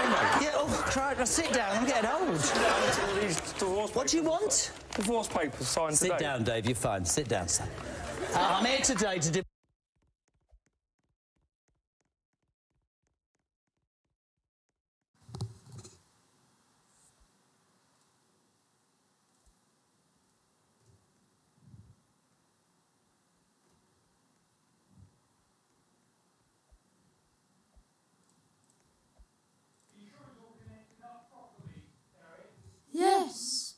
mate. Yeah, oh, Christ, now sit down, I'm getting old. What do you want? Divorce papers signed Sit today. down, Dave, you're fine. Sit down, son. I'm here today to... Yes.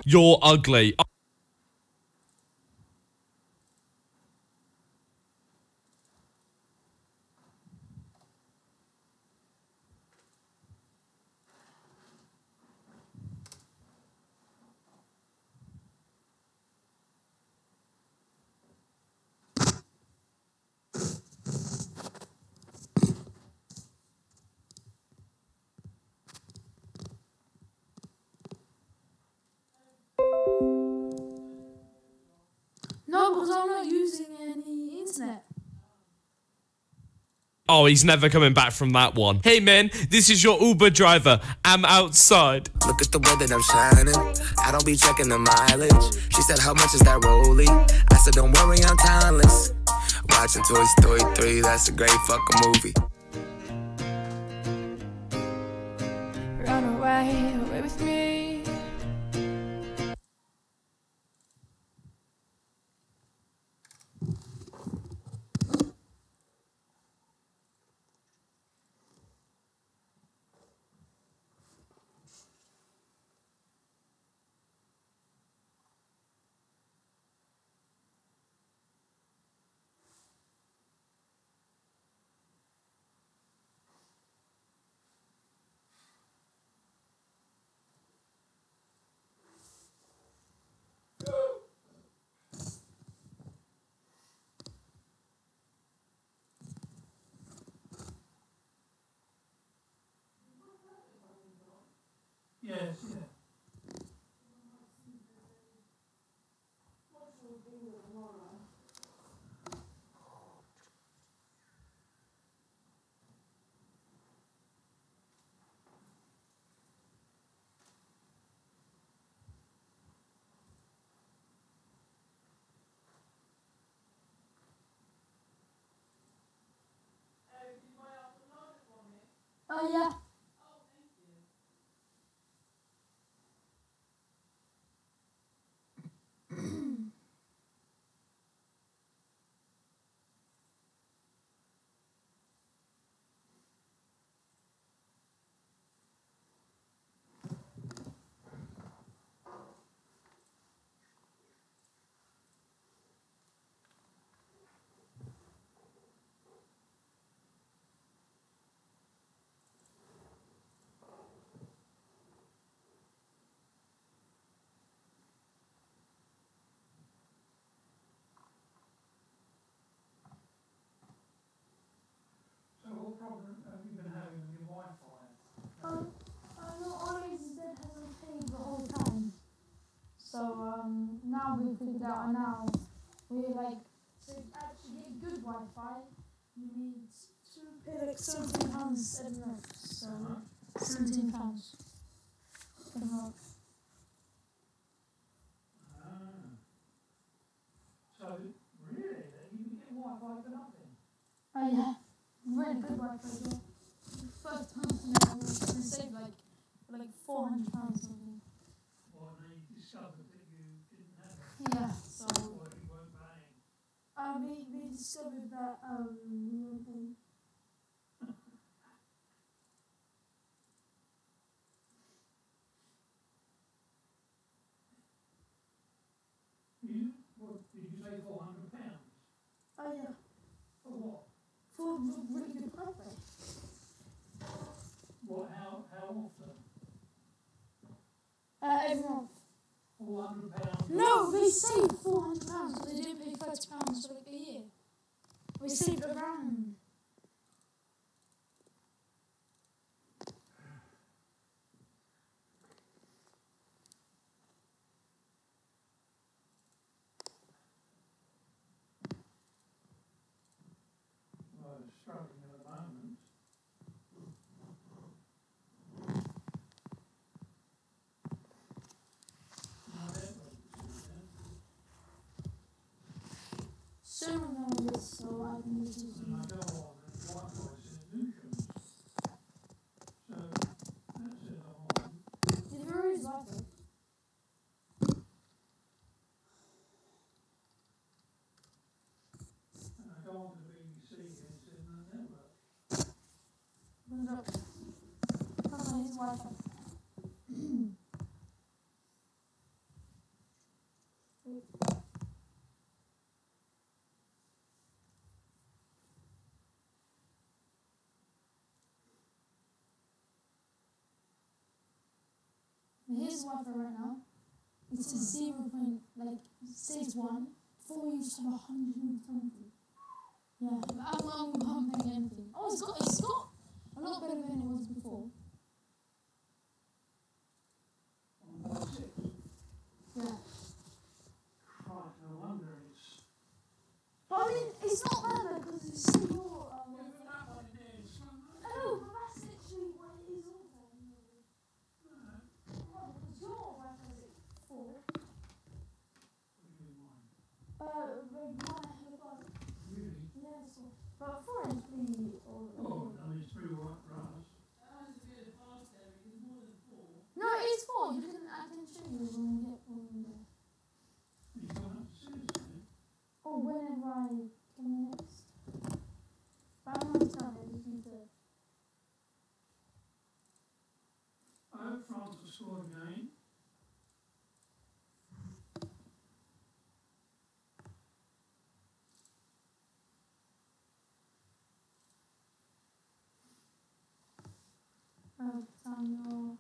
You're ugly. No, because I'm not using any internet. Oh, he's never coming back from that one. Hey, man, this is your Uber driver. I'm outside. Look at the way that I'm shining. I don't be checking the mileage. She said, how much is that rollie? I said, don't worry, I'm timeless. Watching Toy Story 3, that's a great fucking movie. Run away with me. Yes, yeah. Oh, yeah. So what problem have you been having with your Wi-Fi? Always said hasn't paid the whole time. So now we figured out now we like to actually get good Wi-Fi. You need 2 pay like £17 every month. So £17 every month. So, really, you can get Wi-Fi for nothing? Oh yeah, really good Wi-Fi as well. First time to know, we saved like £400 something. Or they discovered that you didn't have it? Yeah, so Or you weren't paying? we discovered that we weren't paying. What, did you say £400? Oh yeah, For what? for really good Wi-Fi. What, how often? Every month. £400? No, we saved £400, so they didn't pay £30 for like a year. We saved around. Well, it's struggling at the moment. No, that Soon I know this, so I can use it. and I go on and Wi-Fi solutions. So, that's it on. Yeah, there is Wi-Fi. And I go on to the BBC and it's in the network. Look. Oh, here's Wi-Fi. Here's Wi-Fi right now. It's a 0 point, like, it says 1. 4 used to have 120. Yeah, but I'm pumping anything. Oh, it's got a lot better than it was before. On 1.6. Yeah. Right, no wonder it's... But I mean, it's not bad though, because it's still more. Yeah, but that one is... Oh, but that's literally what it is all there. Well, because your Wi-Fi is at 4. What do you mean mine? Maybe mine I have got. Really? Yeah, so. But 4 is pretty. Oh, I mean, it's pretty right for us. No, it's 4. I can show you when we get there. You've gone up to 6, eh? Or whenever I come next. But I'm not done, I just need to. I hope France will score again. Daniel.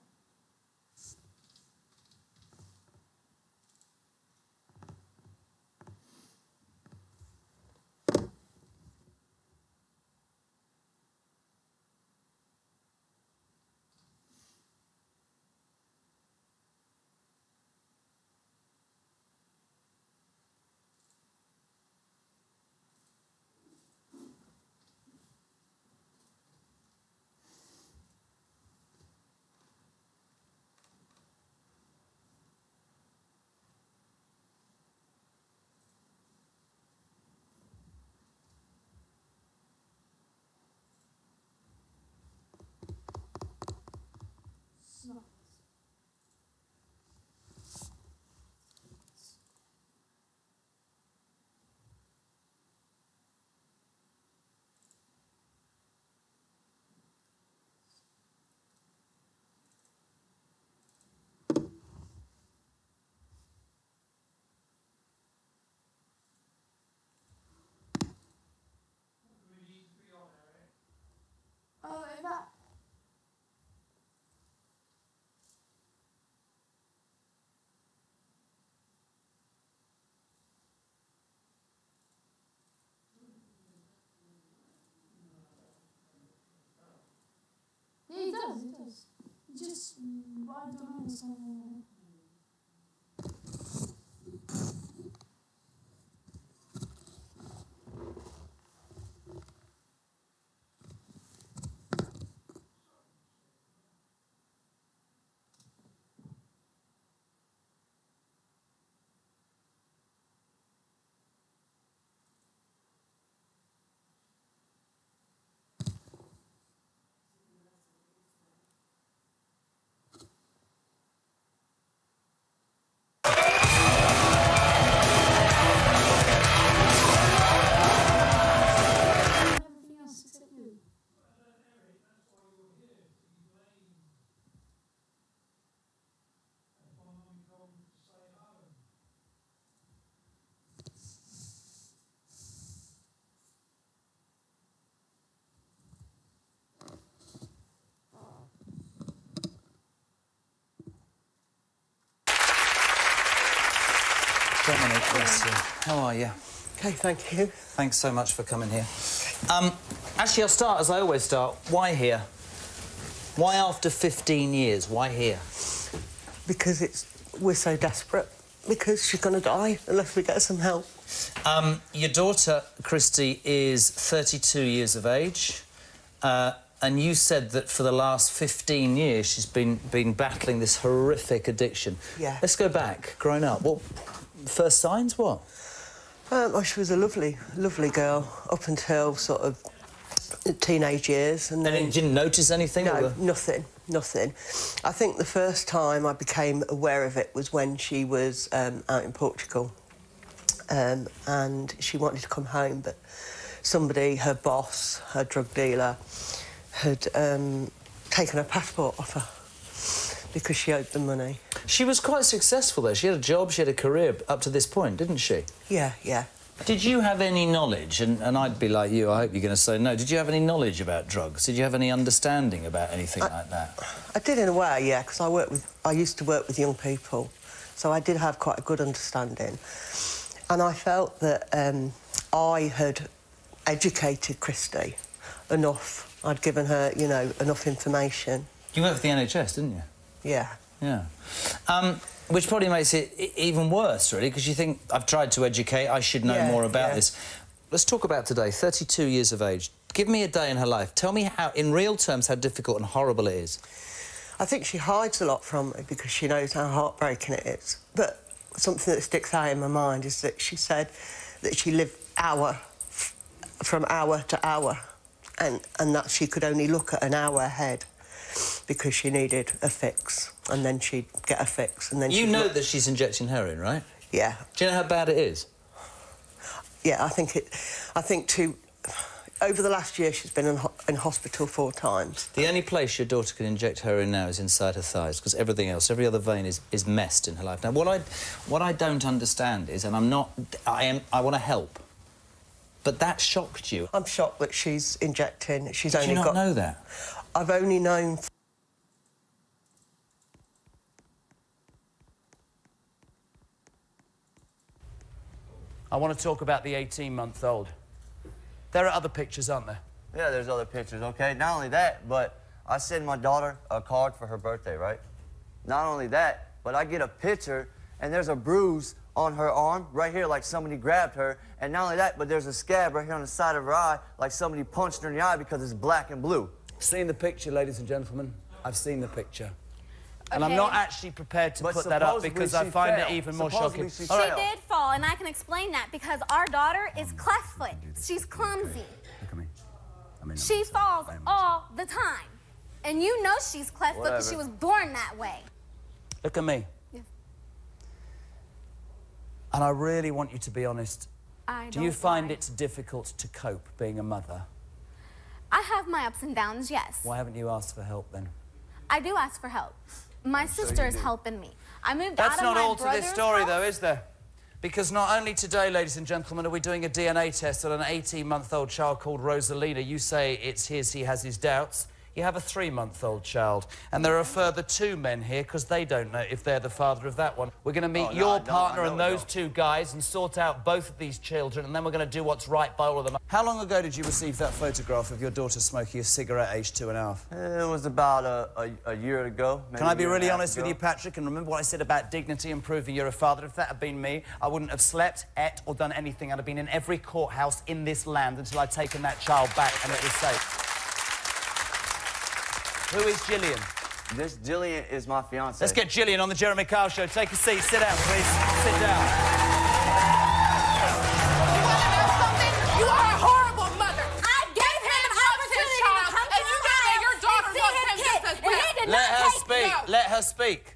So. Oh, that. Yeah, it does, it does. Just, I don't know, something. Dominic, bless you. How are you? Okay, thank you. Thanks so much for coming here. Actually, I'll start as I always start. Why here? Why after 15 years? Why here? Because we're so desperate. Because she's going to die unless we get some help. Your daughter, Christy, is 32 years of age. And you said that for the last 15 years she's been battling this horrific addiction. Yeah. Let's go back. Growing up, what first signs? What? Oh, she was a lovely, lovely girl up until sort of teenage years, and then you didn't notice anything? No, nothing. I think the first time I became aware of it was when she was out in Portugal, and she wanted to come home, but somebody, her boss, her drug dealer, had taken her passport off her because she owed them money. She was quite successful, though. She had a job, she had a career up to this point, didn't she? Yeah, yeah. Did you have any knowledge, and I'd be like you, I hope you're going to say no, did you have any knowledge about drugs? Did you have any understanding about anything like that? I did in a way, yeah, because I used to work with young people, so I did have quite a good understanding. And I felt that I had educated Christy enough. I'd given her, you know, enough information. You worked for the NHS, didn't you? Yeah. Yeah. Which probably makes it even worse, really, because you think, I've tried to educate, I should know more about this. Let's talk about today, 32 years of age. Give me a day in her life. Tell me how, in real terms, how difficult and horrible it is. I think she hides a lot from me because she knows how heartbreaking it is. But something that sticks out in my mind is that she said that she lived from hour to hour, and that she could only look at an hour ahead because she needed a fix, and then she'd get a fix, and then You know that she's injecting heroin, right? Yeah. Do you know how bad it is? Yeah, I think over the last year she's been in hospital 4 times. The only place your daughter can inject heroin now is inside her thighs, because everything else, every other vein is messed in her life. Now, what I don't understand is, and I want to help, but that shocked you. I'm shocked that she's injecting. She's Did only you not got... know that? I've only known... I want to talk about the 18-month-old. There are other pictures, aren't there? Yeah, there's other pictures, okay? Not only that, but I send my daughter a card for her birthday, right? Not only that, but I get a picture, and there's a bruise on her arm right here, like somebody grabbed her. And not only that, but there's a scab right here on the side of her eye, like somebody punched her in the eye because it's black and blue. Seen the picture, ladies and gentlemen? I've seen the picture. And Okay. I'm not actually prepared to put that up because I find it even more shocking. She did fall, and I can explain that because our daughter is cleft-foot. She's clumsy. Look at me. She falls all the time. And you know she's cleft-foot because she was born that way. Look at me. Yeah. And I really want you to be honest. Do you find lie. it difficult to cope being a mother? I have my ups and downs, yes. Why haven't you asked for help then? I do ask for help. My sister is helping me. I moved That's out of not my all to this brother's story, house. though, is there? Because not only today, ladies and gentlemen, are we doing a DNA test on an 18-month-old child called Rosalina. You say it's his, he has his doubts. You have a 3-month-old child. And there are a further 2 men here because they don't know if they're the father of that one. We're going to meet your partner and those 2 guys and sort out both of these children, and then we're going to do what's right by all of them. How long ago did you receive that photograph of your daughter smoking a cigarette aged 2.5? It was about a year ago. Can I be really honest with you, Patrick, and remember what I said about dignity and proving you're a father? If that had been me, I wouldn't have slept, ate, or done anything. I'd have been in every courthouse in this land until I'd taken that child back and it was safe. Who is Gillian? This Gillian is my fiancée. Let's get Gillian on the Jeremy Kyle Show. Take a seat. Sit down, please. Sit down. You want to know something? You are a horrible mother. I gave him an opportunity to come to and you know that your daughter wants him just as well. Let her speak. Let her speak.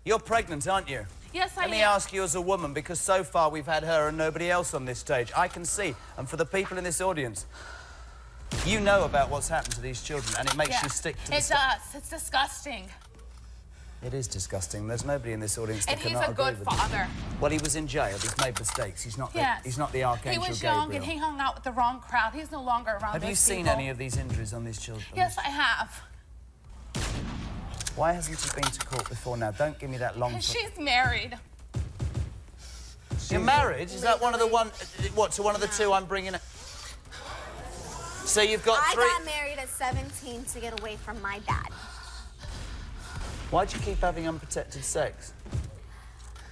You're pregnant, aren't you? Yes, I am. Let me ask you as a woman, because so far we've had her and nobody else on this stage. I can see, and for the people in this audience, you know about what's happened to these children, and it makes you stick to the It does. It's disgusting. It is disgusting. There's nobody in this audience that And he's cannot a good agree with you. father. Well, he was in jail. He's made mistakes. He's not. Yes. He's not the Archangel He was Gabriel. young and he hung out with the wrong crowd. He's no longer around Have you those seen people. any of these injuries on these children? Yes, I have. Why hasn't he been to court before now? Don't give me that long... She's married. You're married? Is that one of the what, to one of the two I'm bringing... So you've got three... I got married at 17 to get away from my dad. Why'd you keep having unprotected sex?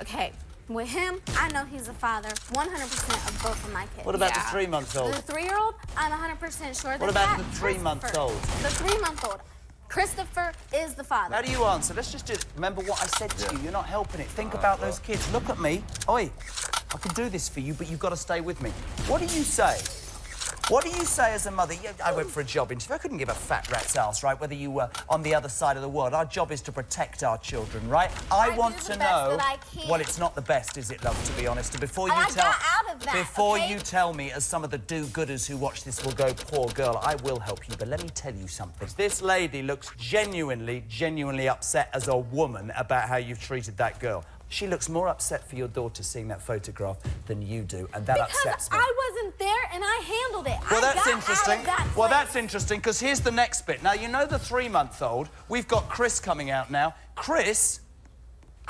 Okay, with him, I know he's the father 100% of both of my kids. What about the 3-month-old? The 3-year-old, I'm 100% sure that What about the 3-month-old? The 3-month-old. Christopher is the father. How do you answer? Let's just do it. Remember what I said to you. You're not helping it. Think about those kids. Look at me. Oi, I can do this for you, but you've got to stay with me. What do you say? What do you say as a mother? Yeah, I went for a job interview. I couldn't give a fat rat's ass, right, whether you were on the other side of the world. Our job is to protect our children, right? I want to know... Well, it's not the best, is it, love, to be honest? And before you tell... Before you tell me, as some of the do-gooders who watch this will go, poor girl, I will help you, but let me tell you something. This lady looks genuinely upset as a woman about how you've treated that girl. She looks more upset for your daughter seeing that photograph than you do, and that upsets me. Because I wasn't there and I handled it. Well, that's interesting. Well, that's interesting, because here's the next bit. Now, you know the 3-month-old. We've got Chris coming out now. Chris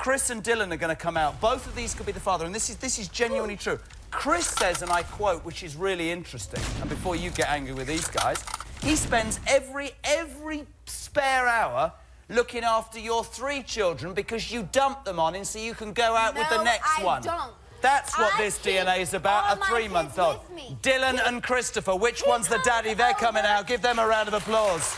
and Dylan are going to come out. Both of these could be the father, and this is genuinely true. Chris says, and I quote, which is really interesting, and before you get angry with these guys, he spends every spare hour looking after your 3 children because you dumped them on him so you can go out with the next one. No, I don't. That's what this DNA is about, a 3-month-old. Dylan and Christopher, which one's the daddy? They're coming out. Give them a round of applause.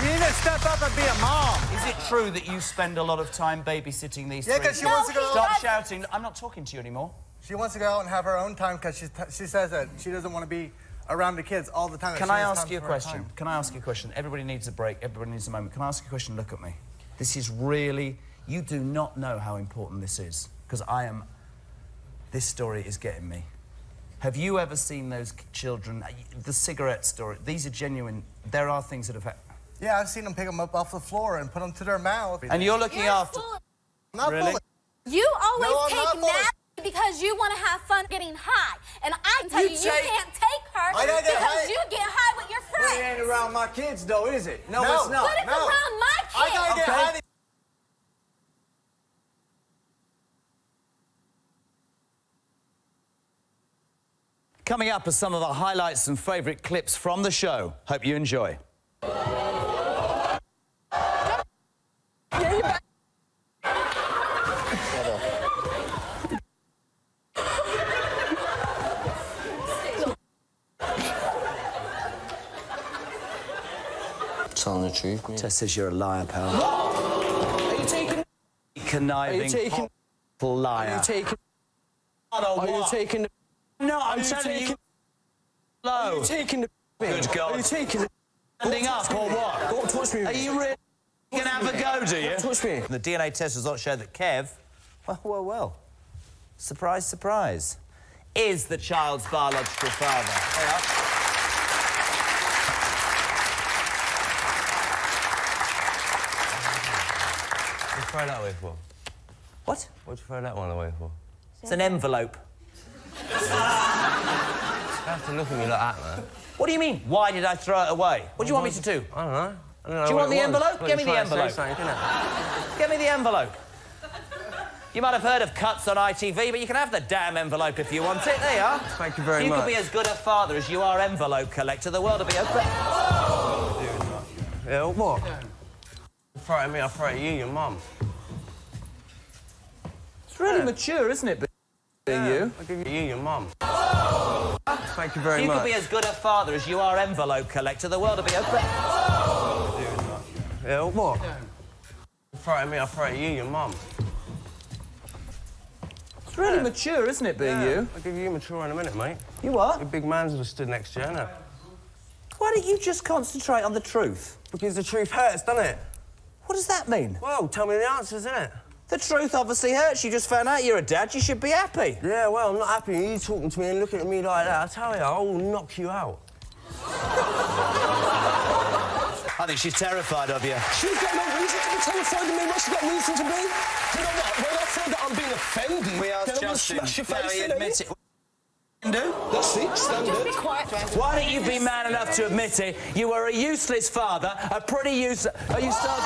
You need to step up and be a mom. Is it true that you spend a lot of time babysitting these 3? Because she wants to go... Stop shouting. I'm not talking to you anymore. She wants to go out and have her own time because she says that she doesn't want to be around the kids all the time. Can I ask you a question? Can I ask you a question? Everybody needs a break. Everybody needs a moment. Can I ask you a question? Look at me. This is really... You do not know how important this is, because I am... This story is getting me. Have you ever seen those children... The cigarette story, these are genuine... There are things that have happened. Yeah, I've seen them pick them up off the floor and put them to their mouth. And you're looking after... Not really? You always take naps because you want to have fun getting high. And I can tell you can't take her because you get high with your friends. Well, it ain't around my kids, though, is it? No, it's not. But it's around my kids. I gotta get high. Coming up are some of the highlights and favourite clips from the show. Hope you enjoy. Telling the truth, Tess says you're a liar, pal. Are you taking... Conniving... Are you taking... Liar. Are you taking... Are you taking... No, I'm telling you... Low. Are you taking the... Good God. Are you taking the... Standing up or what? Don't touch me. Are you really going to have a go, do you? Don't touch me. The DNA test results show that Kev... Well. Surprise, surprise. Is the child's biological father. What did you throw that away for? What? What did you throw that one away for? It's an envelope. You have to look at me like that, man. What do you mean? Why did I throw it away? What do you want me to do? I don't know. Do you want the envelope? Give me the envelope. Give me the envelope. You might have heard of cuts on ITV, but you can have the damn envelope if you want it. There you are. Thank you very much. You could be as good a father as you are envelope collector. The world will be open. Yeah, what? Throw it at me, I'll throw it at you, your mum. It's really mature, isn't it, being you? I'll give you your mum. Thank you very much. You could be as good a father as you are envelope collector. The world will be open. Yeah, what? Throw it at me, I'll throw it at you, your mum. It's really mature, isn't it, being you? I'll give you mature in a minute, mate. You what? Your big man's have stood next to you, innit? Why don't you just concentrate on the truth? Because the truth hurts, doesn't it? What does that mean? Well, tell me the answers, innit? The truth obviously hurts. You just found out you're a dad. You should be happy. Yeah, well, I'm not happy. You talking to me and looking at me like that, I tell you, I will knock you out. I think she's terrified of you. She's got no reason to be terrified of me. What's she got reason to be? You know what? When I feel that I'm being offended, We asked then I'm going to Justin. smash your Now face he in, admits innit? it. Do? That's it, standard. Be quiet, James. Why don't you be man enough to admit it? You were a useless father, a pretty useless... Are you starting...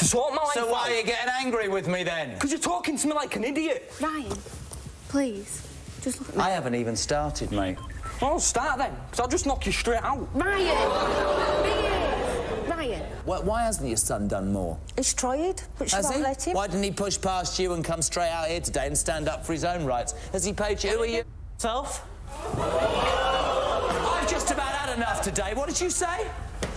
To sort my life So why out. are you getting angry with me then? Because you're talking to me like an idiot. Ryan, please, just look at me. I haven't even started, mate. Well, start then, because I'll just knock you straight out. Ryan. Why hasn't your son done more? He's tried, but she won't let him. Why didn't he push past you and come straight out here today and stand up for his own rights? Has he paid you? Who are you? Self? I've just about had enough today. What did you say?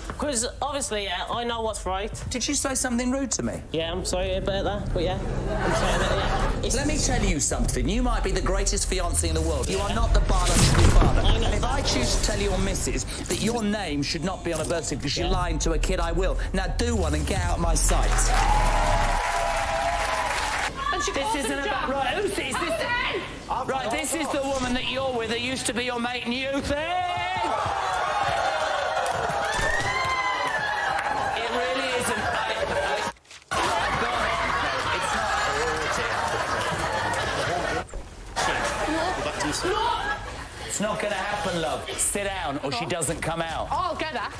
Because, obviously, yeah, I know what's right. Did you say something rude to me? Yeah, I'm sorry about that, but yeah. I'm sorry about that. Let me tell you something. You might be the greatest fiancé in the world. You are not the biological father. And if I choose to tell your missus that your name should not be on a birth certificate because you're lying to a kid, I will. Now do one and get out of my sight. This isn't about... Right, who's this? Right, this is the woman that you're with that used to be your mate in youth. It really isn't. I've got it. It's not. It's not going to happen, love. Sit down, or she doesn't come out. I'll get her.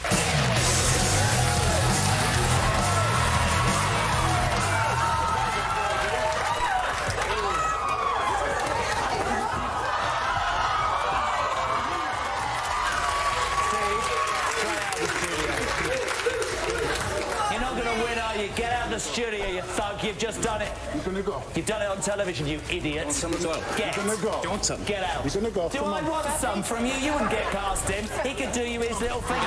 Get out of the studio, you thug. You've just done it. You're gonna go. You've done it on television, you idiot. You're gonna go. You want some? Get out. You're gonna go. Do I want some from you? You wouldn't get past him. He could do you his little thing.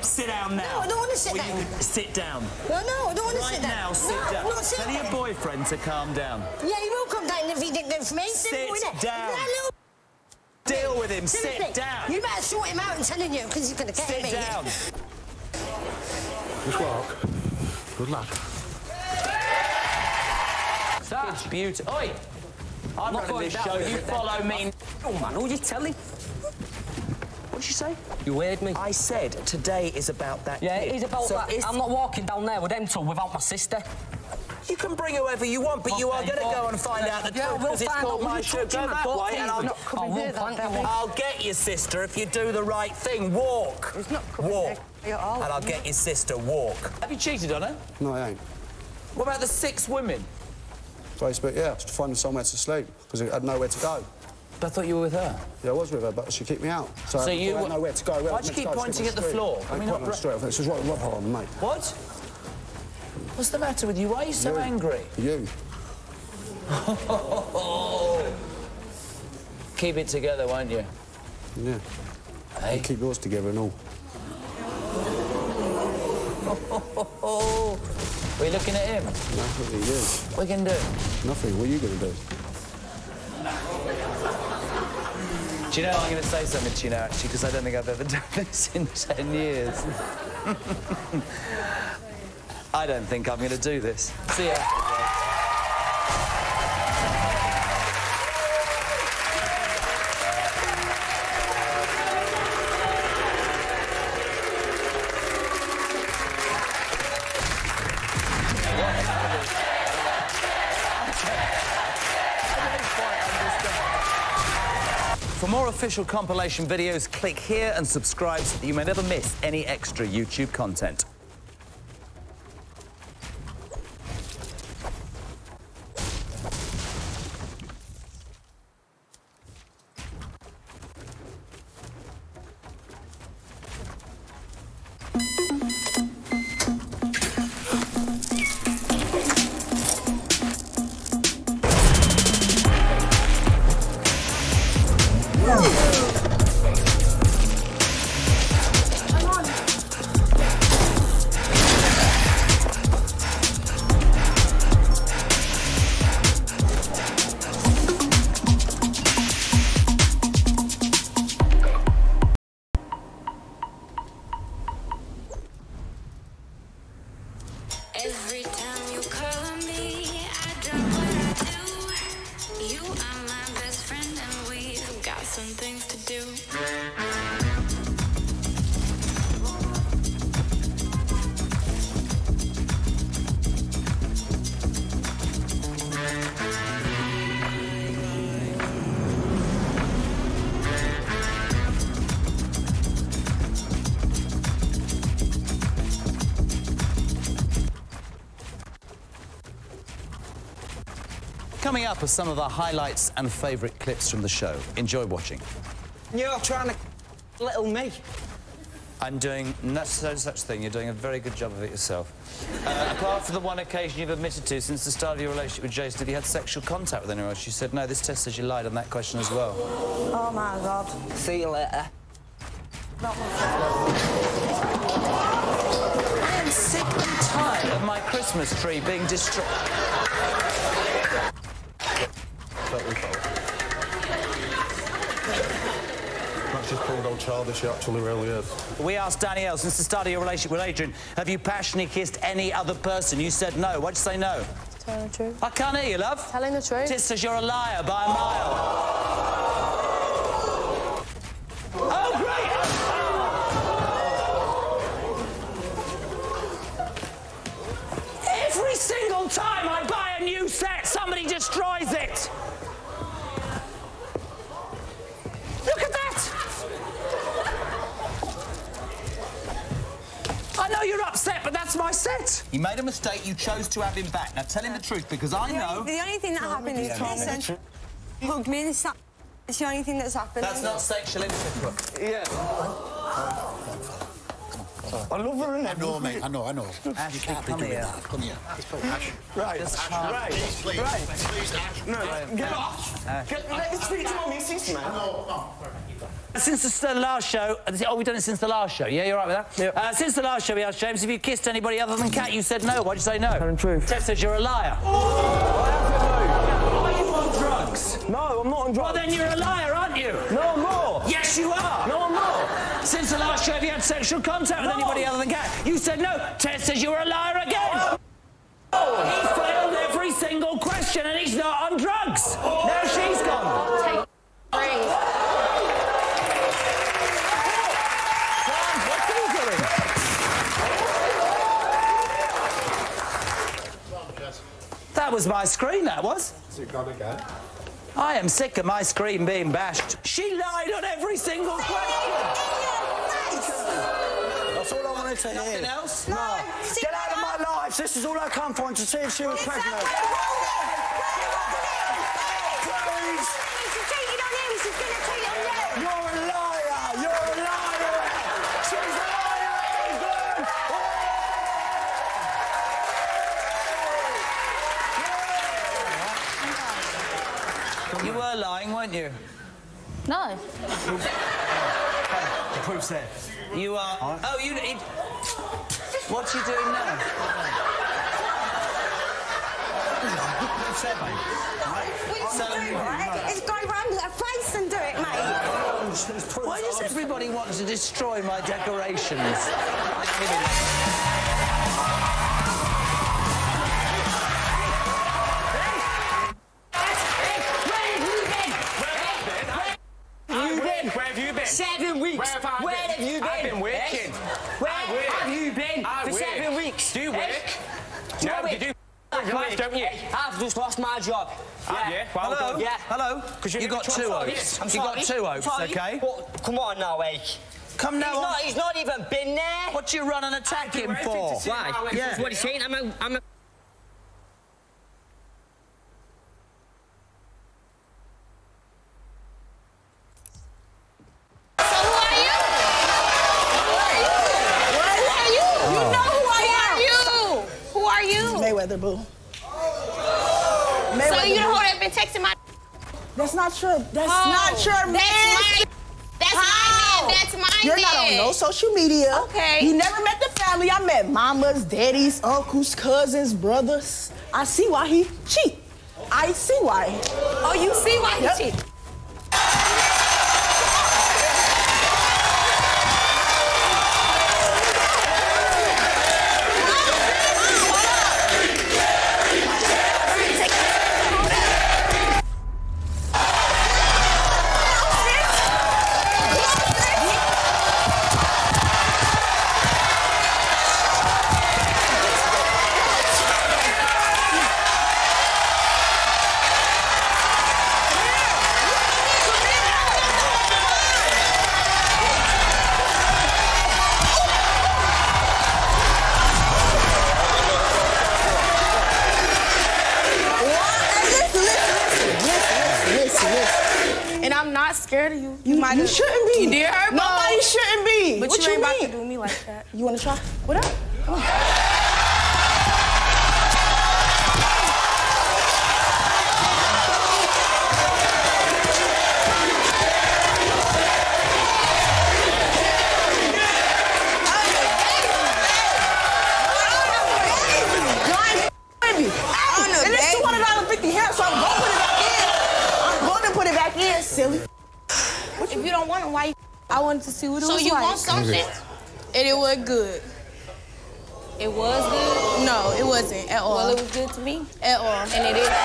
Sit down now. No, I don't want to sit down. Sit down. No, I don't want to sit down. Right now, sit down. I'm not sitting Tell your down. boyfriend to calm down. Yeah, he will come down if he didn't do for me. Sit down. That little... Deal with him. Timothy, Sit down. You better sort him out, I'm telling you, because he's going to get me. Sit down. Just walk. Good luck. That's beautiful. Oi! I'm running this show. You follow me. Oh, man, who are you telling? What did you say? You heard me. I said today is about that Yeah, kid. it is about So that. I'm not walking down there with them two without my sister. You can bring whoever you want, but you are going to go and find out the truth because it's called my show. Go that way and I'll get your sister if you do the right thing. Walk. It's not coming Walk. near all. And I'll get your sister. Walk. Have you cheated on her? No, I ain't. What about the 6 women? Facebook, yeah, just finding somewhere to sleep because I had nowhere to go. But I thought you were with her. Yeah, I was with her, but she kicked me out. So you I had nowhere to go. Why'd you keep pointing at the floor? I'm pointing on the street. This is right, Rob Harlan, mate. What? What's the matter with you? Why are you so angry? You. Keep it together, won't you? Yeah. Hey? You keep yours together and all. Are you looking at him? No, what are you doing? What are you going to do? Nothing. What are you going to do? Do you know, I'm going to say something to you now, actually, because I don't think I've ever done this in 10 years. I don't think I'm going to do this. See ya. For more official compilation videos, click here and subscribe so that you may never miss any extra YouTube content. Every time you call on me, I don't want to do. You are my best friend and we've got some things to do. coming up are some of our highlights and favourite clips from the show. Enjoy watching. You're trying to little me. I'm doing no such thing. You're doing a very good job of it yourself. Apart from the one occasion you've admitted to since the start of your relationship with Jason, have you had sexual contact with anyone else? You said no. This test says you lied on that question as well. Oh, my God. See you later. I am sick and tired of my Christmas tree being destroyed. That's just plain old childish, she actually really is. We asked Danielle, since the start of your relationship with Adrian, have you passionately kissed any other person? You said no. Why'd you say no? Telling the truth. I can't hear you, love. Telling the truth. Tis says you're a liar by a mile. Oh, great! Every single time I buy a new set, somebody destroys it. Look at that! I know you're upset, but that's my set. You made a mistake. You chose to have him back. Now tell him the truth, because I know. The only thing that happened is Jason hugged me. It's the only thing that's happened. That's not sexual intercourse. Yeah. I love her, innit? I know, mate. I know. Ash, you can't be doing that. Come here. Ash. Right. Ash, please. Right. Please, Ash. No, get off. Let me speak to my missus, man. No. Since the last show... Oh, we've done it since the last show. Yeah, you're right with that? Yep. Since the last show, we asked James, have you kissed anybody other than Kat? You said no. Why'd you say no? Telling the truth. Tess says you're a liar. Are you on drugs? No, I'm not on drugs. Well, then you're a liar, aren't you? No, I'm not. Yes, you are. No, I'm not. Since the last show, have you had sexual contact with anybody other than Kat? You said no. Tess says you're a liar again. He failed every single question and he's not on drugs. Now she's gone. Take breathe. That was my screen, that was. Is it gone again? I am sick of my screen being bashed. She lied on every single question. That's all I wanted to hear. Nothing else? No. Get out of my life. This is all I come for, to see if she was pregnant. She's cheating on him. She's going to cheat on you. You're a liar. You're a liar. She's a liar, England. You were lying, weren't you? No. The proof's there. You are... Oh, you... What are you doing now? It's go round her face and do it, mate. Why does everybody want to destroy my decorations? Where have you been? 7 weeks. Where have you been? I've been working. Where have you been for 7 weeks? Do you work? No, you do. Life, don't you? I've just lost my job. Have you? Well Hello? Yeah. Hello? You got 2 oaths. You got 2 oaths, OK? Well, come on now, Come now. He's not even been there. What do you run and attack him for? Why? Yeah. What he's saying. I'm a... Mayweather, boo. So you the whole that been texting my... That's not true. That's not your man. That's my man. That's my You're man. not on no social media. Okay. You never met the family. I met mamas, daddies, uncles, cousins, brothers. I see why he cheat. I see why. Oh, you see why he cheat? I'm not scared of you. You shouldn't be. You did hurt Nobody shouldn't be. But What you ain't about mean? to do me like that. You want to try? What up? Come on. And it's $250 here, so I'm going to put it back in. I'm going to put it back in, silly. If you don't want it, why you... I wanted to see what it was like. So you want something? And it was good. It was good? No, it wasn't at all. Well, it was good to me. At all. And it is good.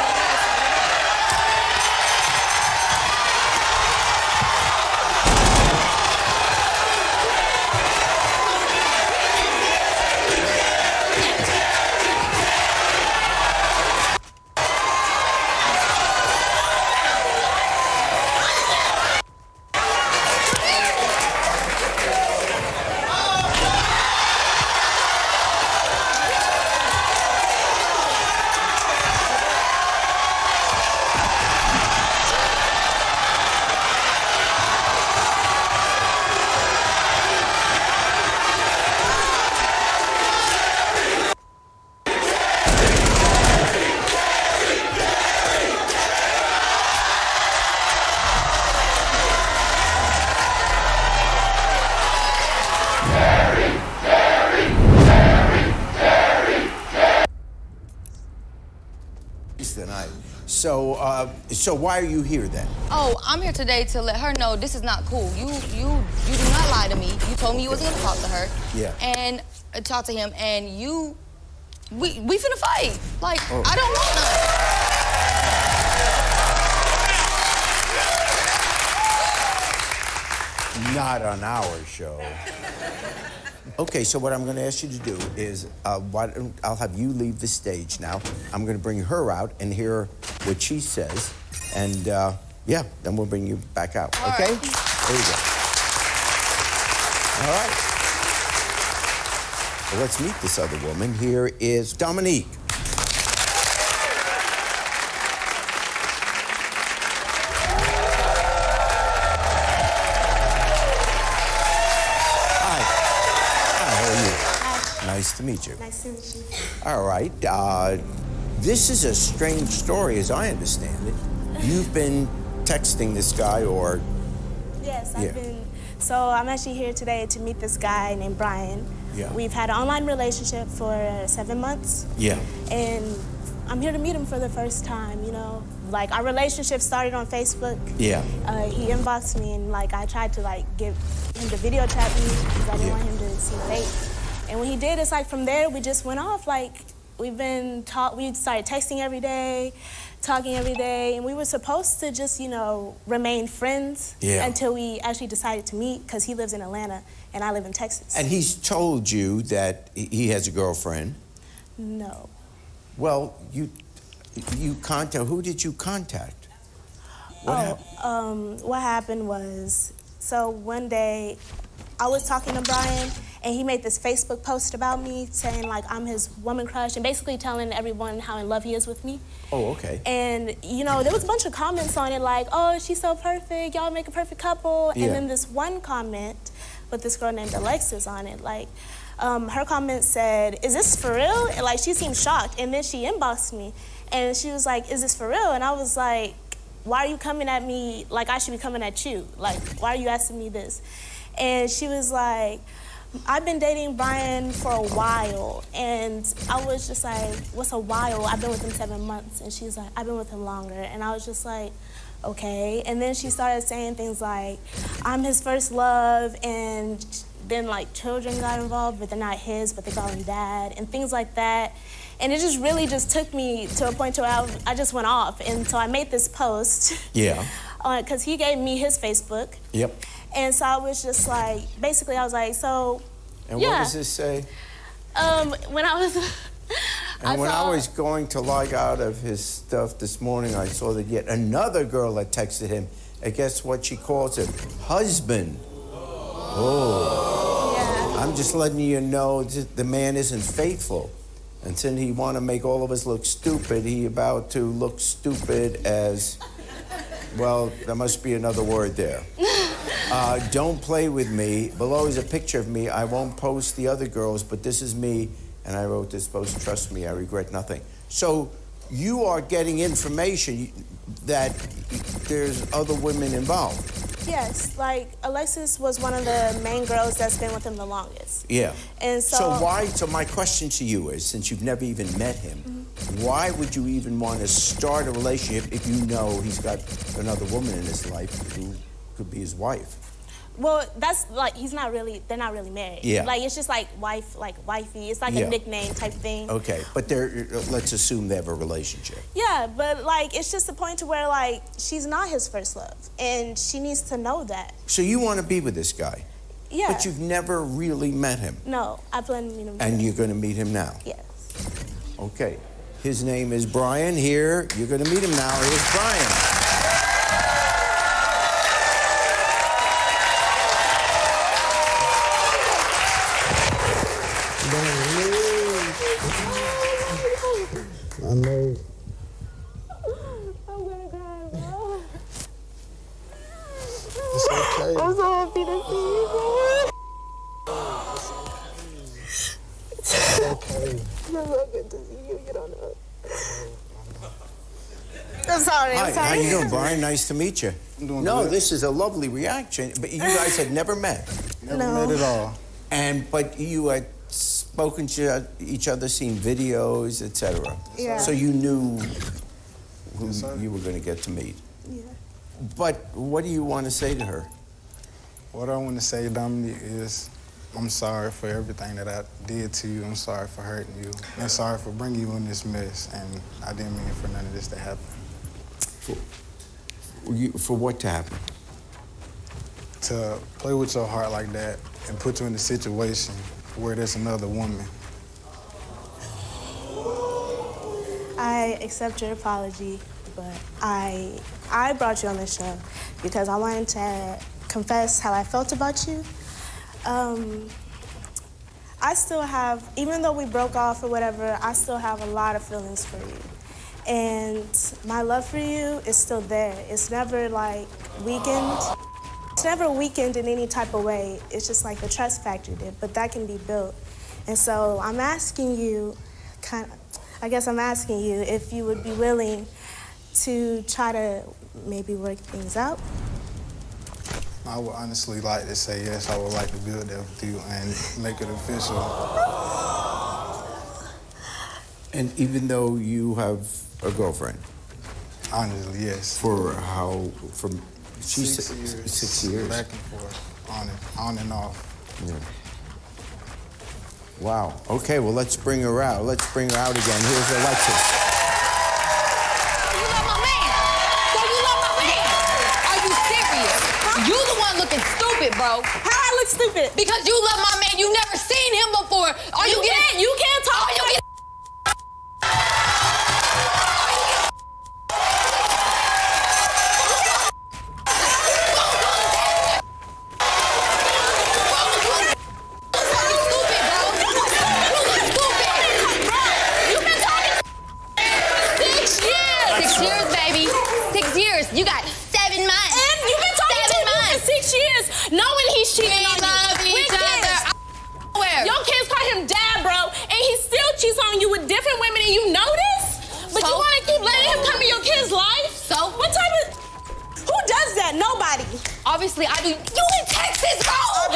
Tonight. So why are you here then? Oh, I'm here today to let her know this is not cool. You do not lie to me. You told me you wasn't gonna talk to her. Yeah. And talk to him, and we finna fight. Like, Oh. I don't want none. Not on our show. Okay, so what I'm going to ask you to do is, I'll have you leave the stage now. I'm going to bring her out and hear what she says, and yeah, then we'll bring you back out. All okay? right. There you go. All right. Well, let's meet this other woman. Here is Dominique. Nice to meet you. Nice to meet you. All right. This is a strange story, as I understand it. You've been texting this guy, or... Yes, I've been... So I'm actually here today to meet this guy named Brian. Yeah. We've had an online relationship for 7 months. Yeah. And I'm here to meet him for the first time, you know? Like, our relationship started on Facebook. Yeah. He inboxed me, and, like, I tried to, like, get him to video chat me because I didn't want him to see fake. And when he did, it's like from there, we just went off. Like, we started texting every day, talking every day, and we were supposed to just, you know, remain friends until we actually decided to meet, because he lives in Atlanta and I live in Texas. And he's told you that he has a girlfriend? No. Well, you contact, who did you contact? What happened? What happened was, so one day I was talking to Brian, and he made this Facebook post about me saying, like, I'm his woman crush, and basically telling everyone how in love he is with me. Oh, okay. And, you know, there was a bunch of comments on it like, oh, she's so perfect, y'all make a perfect couple. Yeah. And then this one comment with this girl named Alexis on it, like, her comment said, is this for real? And, like, she seemed shocked. And then she inboxed me, and she was like, is this for real? And I was like, why are you coming at me like I should be coming at you? Like, why are you asking me this? And she was like, I've been dating Brian for a while. And I was just like, what's a while? I've been with him 7 months. And she's like, I've been with him longer. And I was just like, okay. And then she started saying things like, I'm his first love, and then, like, children got involved, but they're not his, but they call him dad, and things like that. And it just really just took me to a point where I just went off. And so I made this post. Yeah. Because he gave me his Facebook. Yep. And so I was just like, basically I was like, so, And what does this say? When I was... And when I was going to log out of his stuff this morning, I saw that yet another girl had texted him. And guess what she calls him? Husband. Oh. Yeah. I'm just letting you know that the man isn't faithful. And since he want to make all of us look stupid, he about to look stupid as Well, there must be another word there. Don't play with me. Below is a picture of me. I won't post the other girls, but this is me. And I wrote this post, trust me, I regret nothing. So you are getting information that there's other women involved. Yes, like Alexis was one of the main girls that's been with him the longest. Yeah. And so So my question to you is, since you've never even met him, why would you even want to start a relationship if you know he's got another woman in his life who could be his wife? Well, that's like, they're not really married. Yeah. Like, it's just like wife, like wifey. It's like a nickname type thing. Okay, but let's assume they have a relationship. Yeah, but like, it's just the point to where like, she's not his first love. And she needs to know that. So you want to be with this guy? Yeah. But you've never really met him? No, I plan to meet him. And you're going to meet him now? Yes. Okay. His name is Brian. Here, you're going to meet him now. Here's Brian. I know. I'm gonna cry, bro. It's okay. I'm so happy to see you, bro. It's okay. It's so good to see you. You don't know. I'm sorry. Hi, how you doing, Brian? Nice to meet you. I'm doing No, good. this is a lovely reaction, but you guys had never met. Never met at all. But you had spoken to each other, seen videos, etc. Yeah. So you knew who Yes, sir. you were going to get to meet. Yeah. But what do you want to say to her? What I want to say, Dominique, is I'm sorry for everything that I did to you. I'm sorry for hurting you. I'm sorry for bringing you in this mess. And I didn't mean for none of this to happen. For what to happen? To play with your heart like that and put you in a situation where there's another woman. I accept your apology, but I brought you on this show because I wanted to confess how I felt about you. I still have, even though we broke off or whatever, I still have a lot of feelings for you. And my love for you is still there. It's never like weakened. It's never weakened in any type of way. It's just like the trust factor did, but that can be built. And so I'm asking you, I'm asking you if you would be willing to try to maybe work things out. I would honestly like to say yes. I would like to build that with you and make it official. And even though you have a girlfriend? Honestly, yes. For how, from... 6 years. 6 years? Back and forth, on and off. Yeah. Wow. Okay, well, let's bring her out. Let's bring her out again. Here's Alexis. You love my man. So you love my man. Are you serious? You the one looking stupid, bro. How I look stupid? Because you love my man. You never seen him before. You can't talk. You got 7 months. And you've been talking to him for 6 years, knowing he's cheating on you. Love each other. Where? Your kids call him dad, bro, and he still cheats on you with different women, and you know this? But you want to keep letting him come in your kid's life? So? What type of... Who does that? Nobody. Obviously, I do. You in Texas, bro?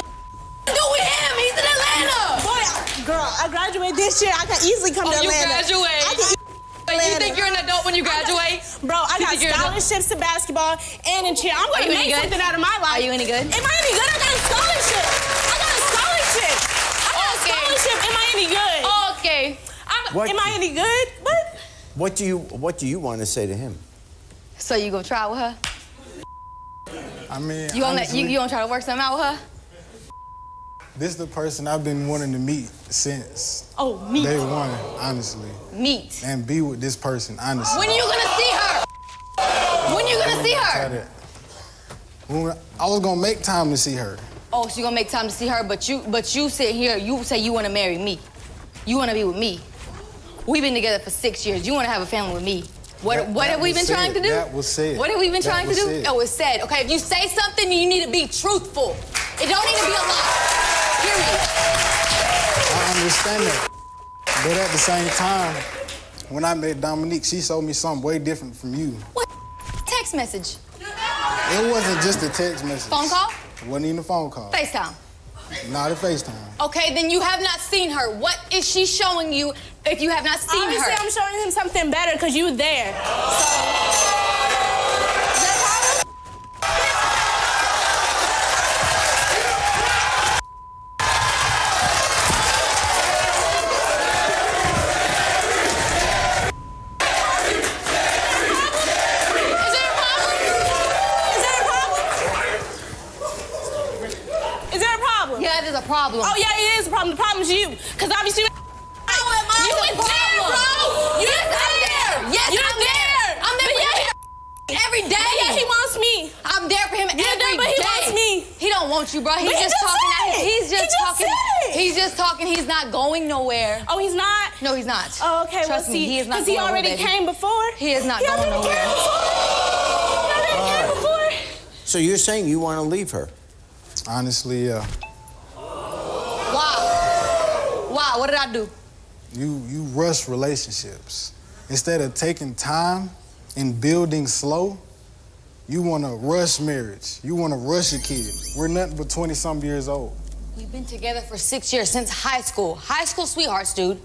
Do with him. He's in Atlanta. Boy, girl, I graduate this year. I can easily come to Atlanta. You graduate. You think you're an adult when you graduate? Bro, I got scholarships to basketball and in cheer. I'm going to make something out of my life. Are you any good? Am I any good? I got a scholarship. Am I any good? Okay. Am I any good? What do you want to say to him? So you gonna try with her? I mean, you gonna try to work something out with her? This is the person I've been wanting to meet since meet. day one, honestly. Meet. And be with this person, honestly. When you gonna see her? When you gonna see her? I was gonna make time to see her. Oh, so you gonna make time to see her, but you sit here, you say you wanna marry me. You wanna be with me. We've been together for 6 years. You wanna have a family with me. What have we been trying to do? That was said. What have we been trying to do? Said. It was said. Okay, if you say something, you need to be truthful. It don't need to be a lie. Period. I understand that. But at the same time, when I met Dominique, she showed me something way different from you. What text message? It wasn't just a text message. Phone call? It wasn't even a phone call. FaceTime? Not a FaceTime. Okay, then you have not seen her. What is she showing you if you have not seen Obviously, her? I'm showing him something better because you were there. So... Yeah, there's a problem. Oh, yeah, it is a problem. The problem is you. Because obviously... You were there, bro! You're there! Yes, you're there! I'm there for him every day. Yeah, he wants me. I'm there for him every day. But he wants me. He don't want you, bro. He's just talking. He's just talking. He's just talking. He's not going nowhere. Oh, he's not? No, he's not. Oh, okay. Trust me, he is not going nowhere. Because he already came before? He is not going nowhere. He already came before? So you're saying you want to leave her? Honestly, yeah. Why? What did I do? You rush relationships. Instead of taking time and building slow, you want to rush marriage. You want to rush a kid. We're nothing but 20-something years old. We've been together for 6 years, since high school. High school sweethearts, dude.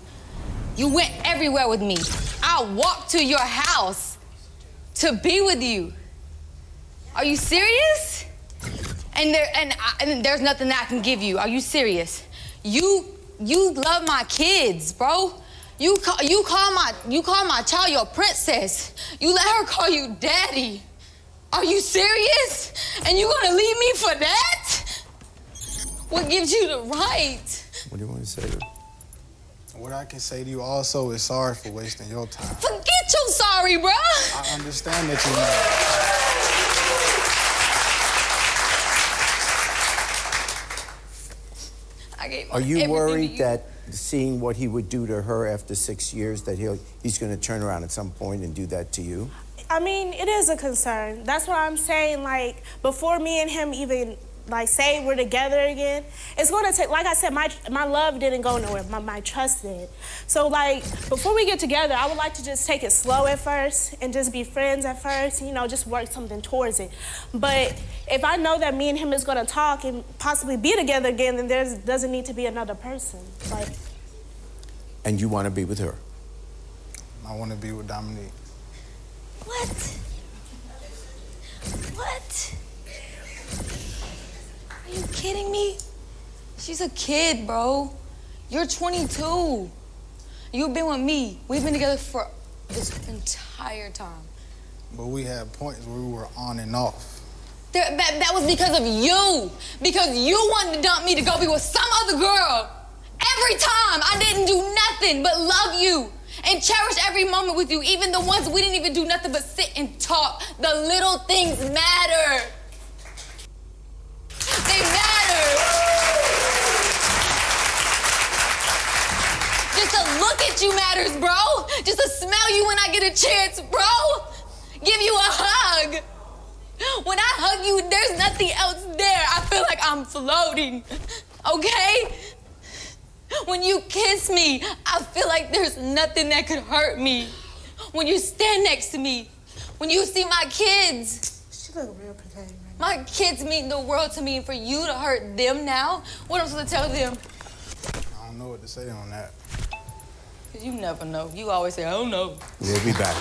You went everywhere with me. I walked to your house to be with you. Are you serious? And there's nothing that I can give you. Are you serious? You love my kids, bro. You call my child your princess. You let her call you daddy. Are you serious? And you gonna leave me for that? What gives you the right? What do you want to say to her? What I can say to you also is sorry for wasting your time. Forget you sorry, bro. I understand that you're mad. Are you worried that seeing what he would do to her after 6 years, that he's going to turn around at some point and do that to you? I mean, it is a concern. That's what I'm saying. Like, before me and him even, like, say we're together again, it's going to take, like I said, my love didn't go nowhere. My trust did. So, like, before we get together, I would like to just take it slow at first and just be friends at first, you know, just work something towards it. But if I know that me and him is going to talk and possibly be together again, then there doesn't need to be another person. Like. And you want to be with her? I want to be with Dominique. What? What? Are you kidding me? She's a kid, bro. You're 22. You've been with me. We've been together for this entire time. But we had points where we were on and off. That was because of you. Because you wanted to dump me to go be with some other girl. Every time I didn't do nothing but love you and cherish every moment with you, even the ones we didn't even do nothing but sit and talk. The little things matter. They matter. Just to look at you matters, bro. Just to smell you when I get a chance, bro. Give you a hug. When I hug you, there's nothing else there. I feel like I'm floating, okay? When you kiss me, I feel like there's nothing that could hurt me. When you stand next to me, when you see my kids. She look real pathetic, right? My kids mean the world to me, and for you to hurt them now, what am I supposed to tell them? I don't know what to say on that. You never know. You always say, I don't know. We'll be back.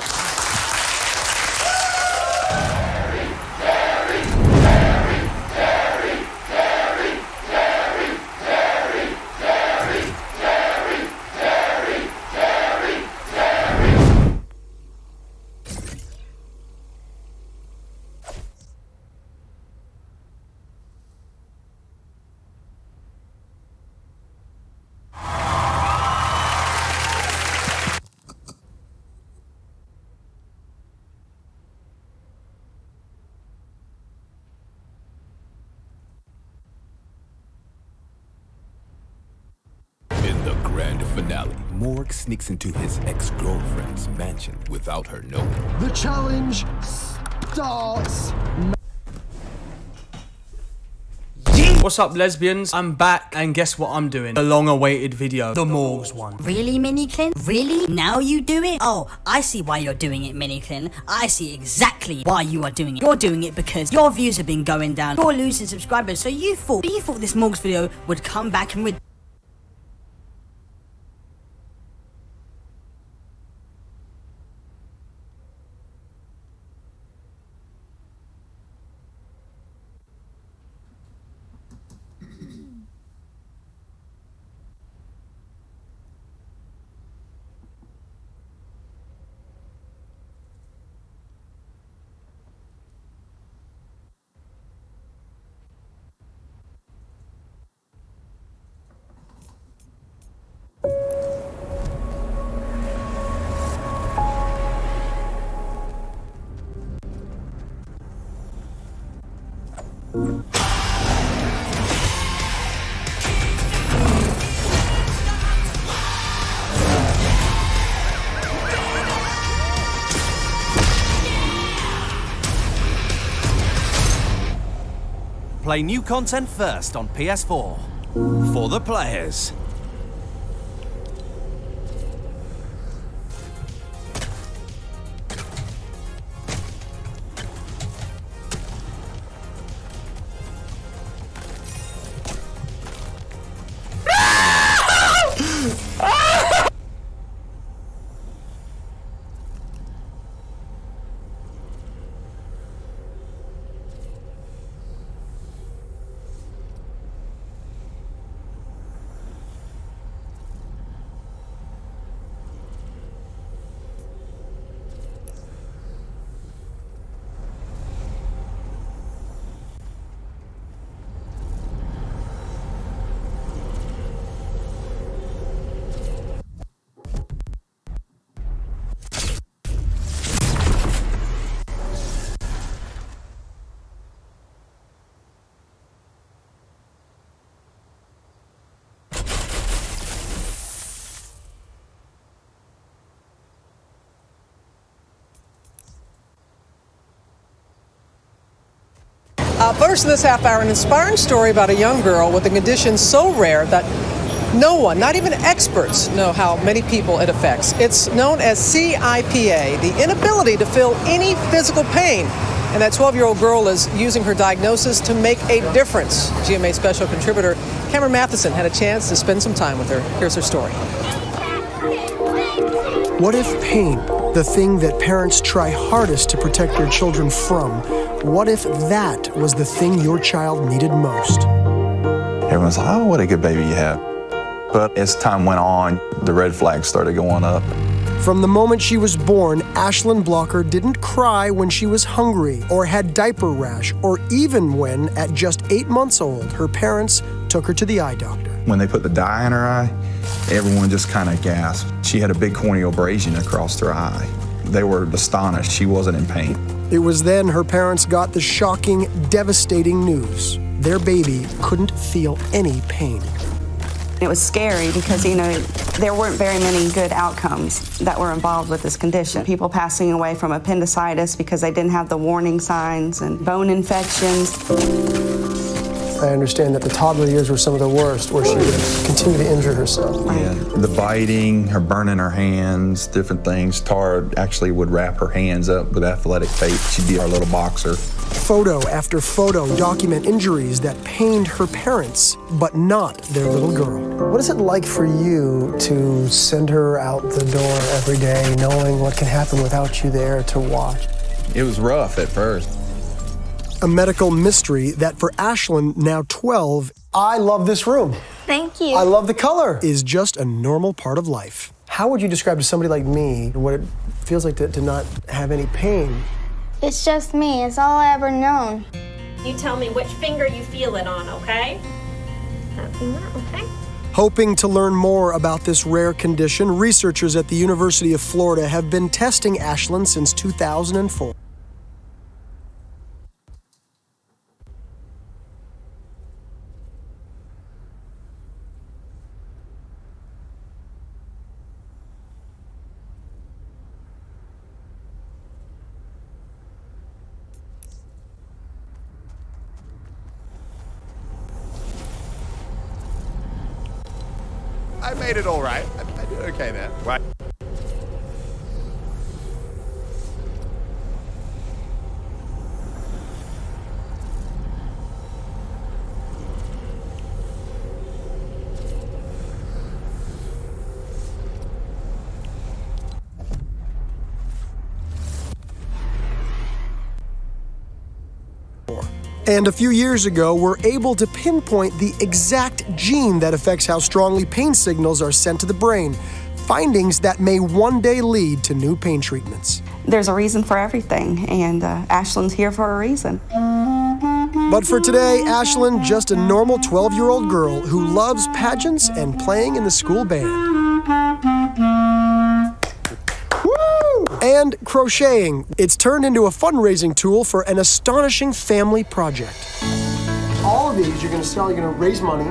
grand finale, Morg sneaks into his ex-girlfriend's mansion without her knowing. The challenge starts. What's up, lesbians? I'm back, and guess what I'm doing? The long-awaited video, the Morgs one. Really, Mini-Clin? Really? Now you do it? Oh, I see why you're doing it, Mini-Clin. I see exactly why you are doing it. You're doing it because your views have been going down. You're losing subscribers, so you thought this Morgs video would come back and Play new content first on PS4. For the players. First in this half hour, an inspiring story about a young girl with a condition so rare that no one, not even experts, know how many people it affects. It's known as CIPA, the inability to feel any physical pain. And that 12-year-old girl is using her diagnosis to make a difference. GMA special contributor Cameron Matheson had a chance to spend some time with her. Here's her story. What if pain, the thing that parents try hardest to protect their children from, what if that was the thing your child needed most? Everyone's like, oh, what a good baby you have. But as time went on, the red flags started going up. From the moment she was born, Ashlyn Blocker didn't cry when she was hungry or had diaper rash, or even when, at just 8 months old, her parents took her to the eye doctor. When they put the dye in her eye, everyone just kind of gasped. She had a big corneal abrasion across her eye. They were astonished she wasn't in pain. It was then her parents got the shocking, devastating news. Their baby couldn't feel any pain. It was scary because, you know, there weren't very many good outcomes that were involved with this condition. People passing away from appendicitis because they didn't have the warning signs, and bone infections. I understand that the toddler years were some of the worst, where she would continue to injure herself. Yeah, the biting, her burning her hands, different things. Tara actually would wrap her hands up with athletic tape. She'd be our little boxer. Photo after photo document injuries that pained her parents, but not their little girl. What is it like for you to send her out the door every day, knowing what can happen without you there to watch? It was rough at first. A medical mystery that for Ashlyn, now 12, I love this room. Thank you. I love the color. Is just a normal part of life. How would you describe to somebody like me what it feels like to not have any pain? It's just me. It's all I ever known. You tell me which finger you feel it on, okay? Okay. Hoping to learn more about this rare condition, researchers at the University of Florida have been testing Ashlyn since 2004. I made it all right. I did okay there. Right. And a few years ago, we're able to pinpoint the exact gene that affects how strongly pain signals are sent to the brain, findings that may one day lead to new pain treatments. There's a reason for everything, and Ashlyn's here for a reason. But for today, Ashlyn, just a normal 12-year-old girl who loves pageants and playing in the school band. And crocheting. It's turned into a fundraising tool for an astonishing family project. All of these you're going to sell, you're going to raise money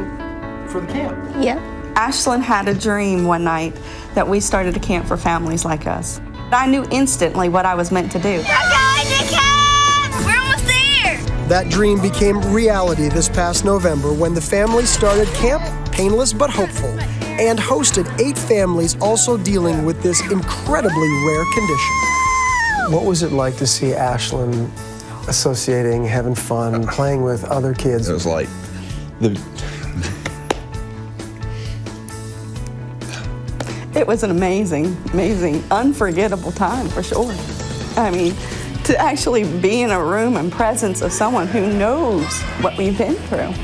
for the camp. Yep. Ashlyn had a dream one night that we started a camp for families like us. I knew instantly what I was meant to do. We're going to camp! We're almost there! That dream became reality this past November when the family started Camp Painless But Hopeful and hosted 8 families also dealing with this incredibly rare condition. What was it like to see Ashlyn associating, having fun, playing with other kids? It was like It was an amazing, unforgettable time for sure. I mean, to actually be in a room and presence of someone who knows what we've been through.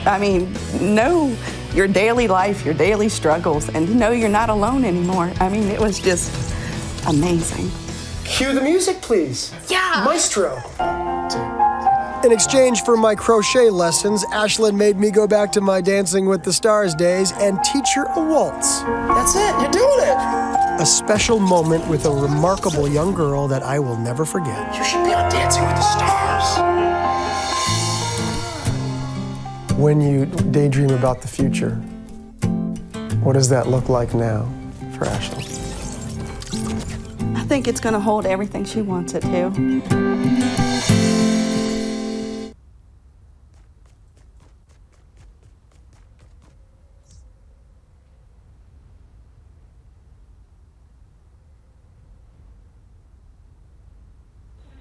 I mean, know your daily life, your daily struggles, and to know you're not alone anymore. I mean, it was just amazing. Cue the music, please. Yeah. Maestro. In exchange for my crochet lessons, Ashlyn made me go back to my Dancing with the Stars days and teach her a waltz. That's it, you're doing it. A special moment with a remarkable young girl that I will never forget. You should be on Dancing with the Stars. When you daydream about the future, what does that look like now for Ashlyn? I think it's going to hold everything she wants it to.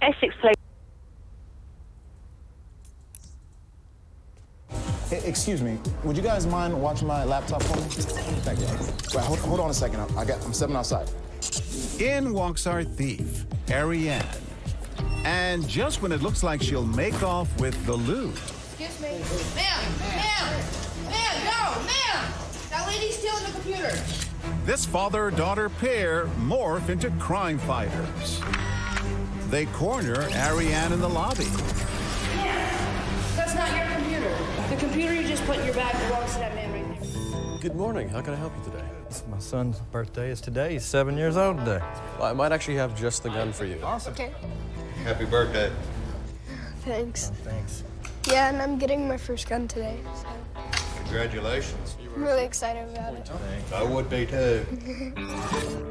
Essex Place. Excuse me, would you guys mind watching my laptop for me? Thank you. Right, hold on a second. I'm stepping outside. In walks our thief, Ariane. And just when it looks like she'll make off with the loot. Excuse me. Ma'am, no, ma'am! That lady's stealing the computer. This father-daughter pair morph into crime fighters. They corner Ariane in the lobby. That's not your computer. The computer you just put in your bag belongs to that man right there. Good morning. How can I help you today? My son's birthday is today. He's 7 years old today. Well, I might actually have just the gun for you. Awesome. Okay. Happy birthday. Thanks. Oh, thanks. Yeah, and I'm getting my first gun today. So. Congratulations. I'm really excited about it. Thanks. I would be too.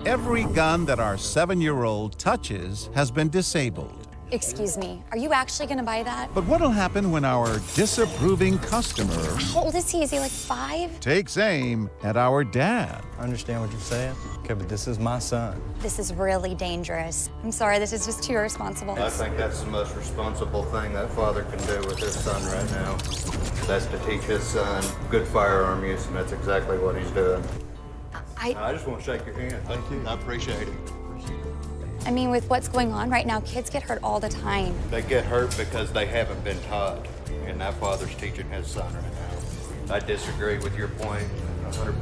Every gun that our 7-year-old touches has been disabled. Excuse me, are you actually gonna buy that? But what'll happen when our disapproving customer How old is he? Is he like 5? takes aim at our dad? I understand what you're saying. Okay, but this is my son. This is really dangerous. I'm sorry, this is just too irresponsible. I think that's the most responsible thing that father can do with his son right now. That's to teach his son good firearm use, and that's exactly what he's doing. I just want to shake your hand. Thank you. I appreciate it. I mean, with what's going on right now, kids get hurt all the time. They get hurt because they haven't been taught, and that father's teaching his son right now. I disagree with your point 100%.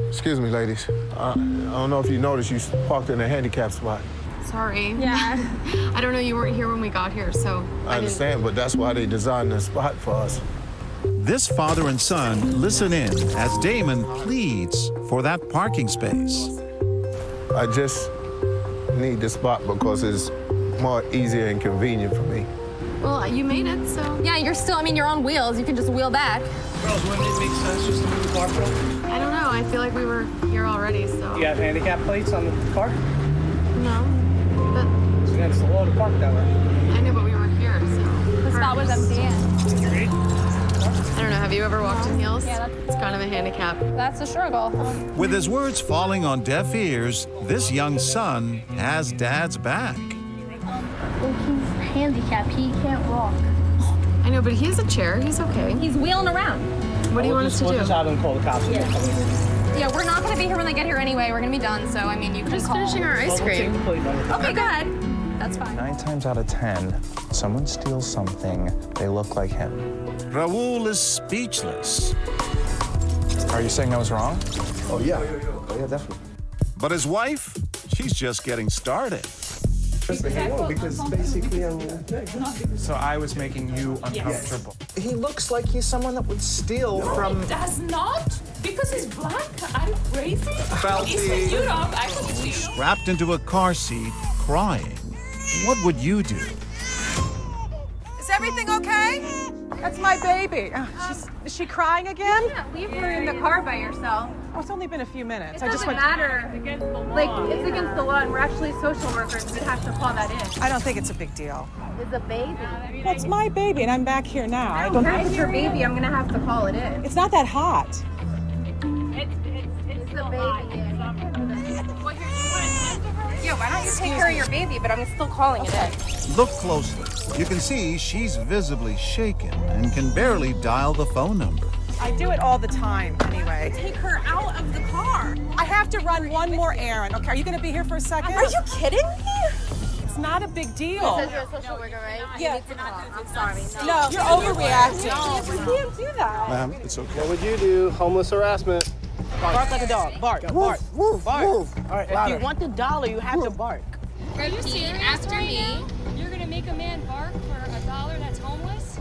Excuse me, ladies. I don't know if you noticed, you parked in a handicap spot. Sorry. Yeah. I don't know, you weren't here when we got here, so I understand, but that's why they designed the spot for us. This father and son listen in as Damon pleads for that parking space. I just need the spot because it's more easier and convenient for me. Well, you made it, so. Yeah, you're still, I mean, you're on wheels. You can just wheel back. Girls, wouldn't it make sense just to move the car for us? I don't know. I feel like we were here already, so. Do you have handicap plates on the car? No. But. So that's the law to park that way. I know, but we were here, so. The spot was empty. I I don't know, have you ever walked in heels? Yeah, it's kind of a handicap. That's a struggle. With his words falling on deaf ears, this young son has Dad's back. Well, he's handicapped. He can't walk. I know, but he has a chair. He's okay. He's wheeling around. What do you want us to do? We'll just have him call the cops. Yeah, we're not going to be here when they get here anyway. We're going to be done, so, I mean, you can just finishing our ice cream. Okay, go ahead. That's fine. 9 times out of 10, someone steals something, they look like him. Raul is speechless. Are you saying I was wrong? Oh, yeah. Oh, yeah, definitely. But his wife, she's just getting started. Because basically So I was making you uncomfortable. He looks like he's someone that would steal from... He does not? Because he's black? Are you crazy? Felty. He's in Europe. I can see. Strapped into a car seat, crying. What would you do? Is everything okay? That's my baby. Is she crying again? You can't leave her in the car by yourself. Oh, it's only been a few minutes. It doesn't matter. It's against the law. Like, it's against the law, and we're actually social workers. We'd have to call that in. I don't think it's a big deal. It's a baby. Well, it's my baby, and I'm back here now. I don't know if it's your baby. I'm going to have to call it in. It's not that hot. It's the baby. Yeah, why don't you take care of your baby, but I'm still calling it in. Look closely. You can see she's visibly shaken and can barely dial the phone number. I do it all the time, anyway. Take her out of the car. I have to run one more errand. Okay, are you going to be here for a second? Are you kidding me? It's not a big deal. It says you're a social worker, right? Yeah. You need to call. I'm sorry. No, you're overreacting. No, you can't do that. Ma'am, it's okay. What would you do? Homeless harassment. Bark like a dog. Bark. Bark. Woof, Bark. woof. All right, if you want the dollar, you have to bark. Repeat after me. You're going to make a man bark for $1 that's homeless?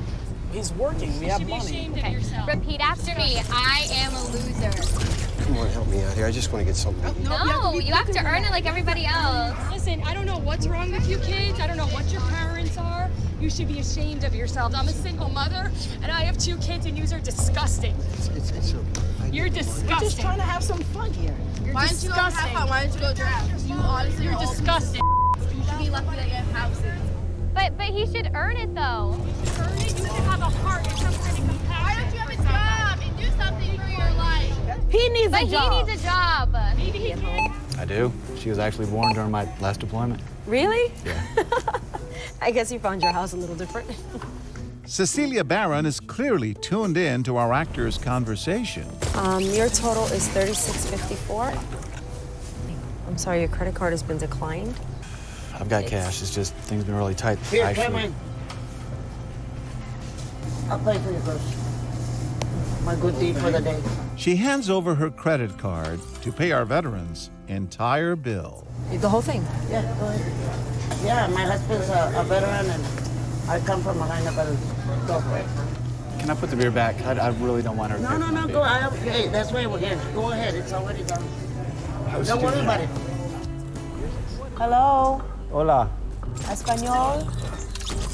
He's working. We have You should be money. ashamed of yourself. Repeat after me. I am a loser. Come on, help me out here. I just want to get something. No, you have to earn it like everybody else. Listen, I don't know what's wrong with you kids. I don't know what your parents are. You should be ashamed of yourselves. I'm a single mother, and I have 2 kids, and you are disgusting. It's okay. You're disgusting. We're just trying to have some fun here. Why don't you go have fun? Why don't you go draft? You honestly, you're disgusting. You should be lucky that you have houses. But he should earn it though. Earn it? You should have a heart and some kind of compassion. Why don't you have a job and do something for your life? He needs a job. He needs a job. Maybe he can. I do. She was actually born during my last deployment. Really? Yeah. I guess you found your house a little different. Cecilia Barron is clearly tuned in to our actor's conversation. Your total is $36.54. I'm sorry, your credit card has been declined. I've got cash. It's just things been really tight. Here, come in. I'll pay for you first. My good deed for the day. She hands over her credit card to pay our veterans' entire bill. The whole thing? Yeah, go ahead. Yeah, my husband's a veteran, and I come from a line of veterans. Go for it. Can I put the beer back? I really don't want her to pay for my beer. Go. Hey, that's why we're here. Go ahead. It's already done. Don't worry about it. Hello? Hola. Español?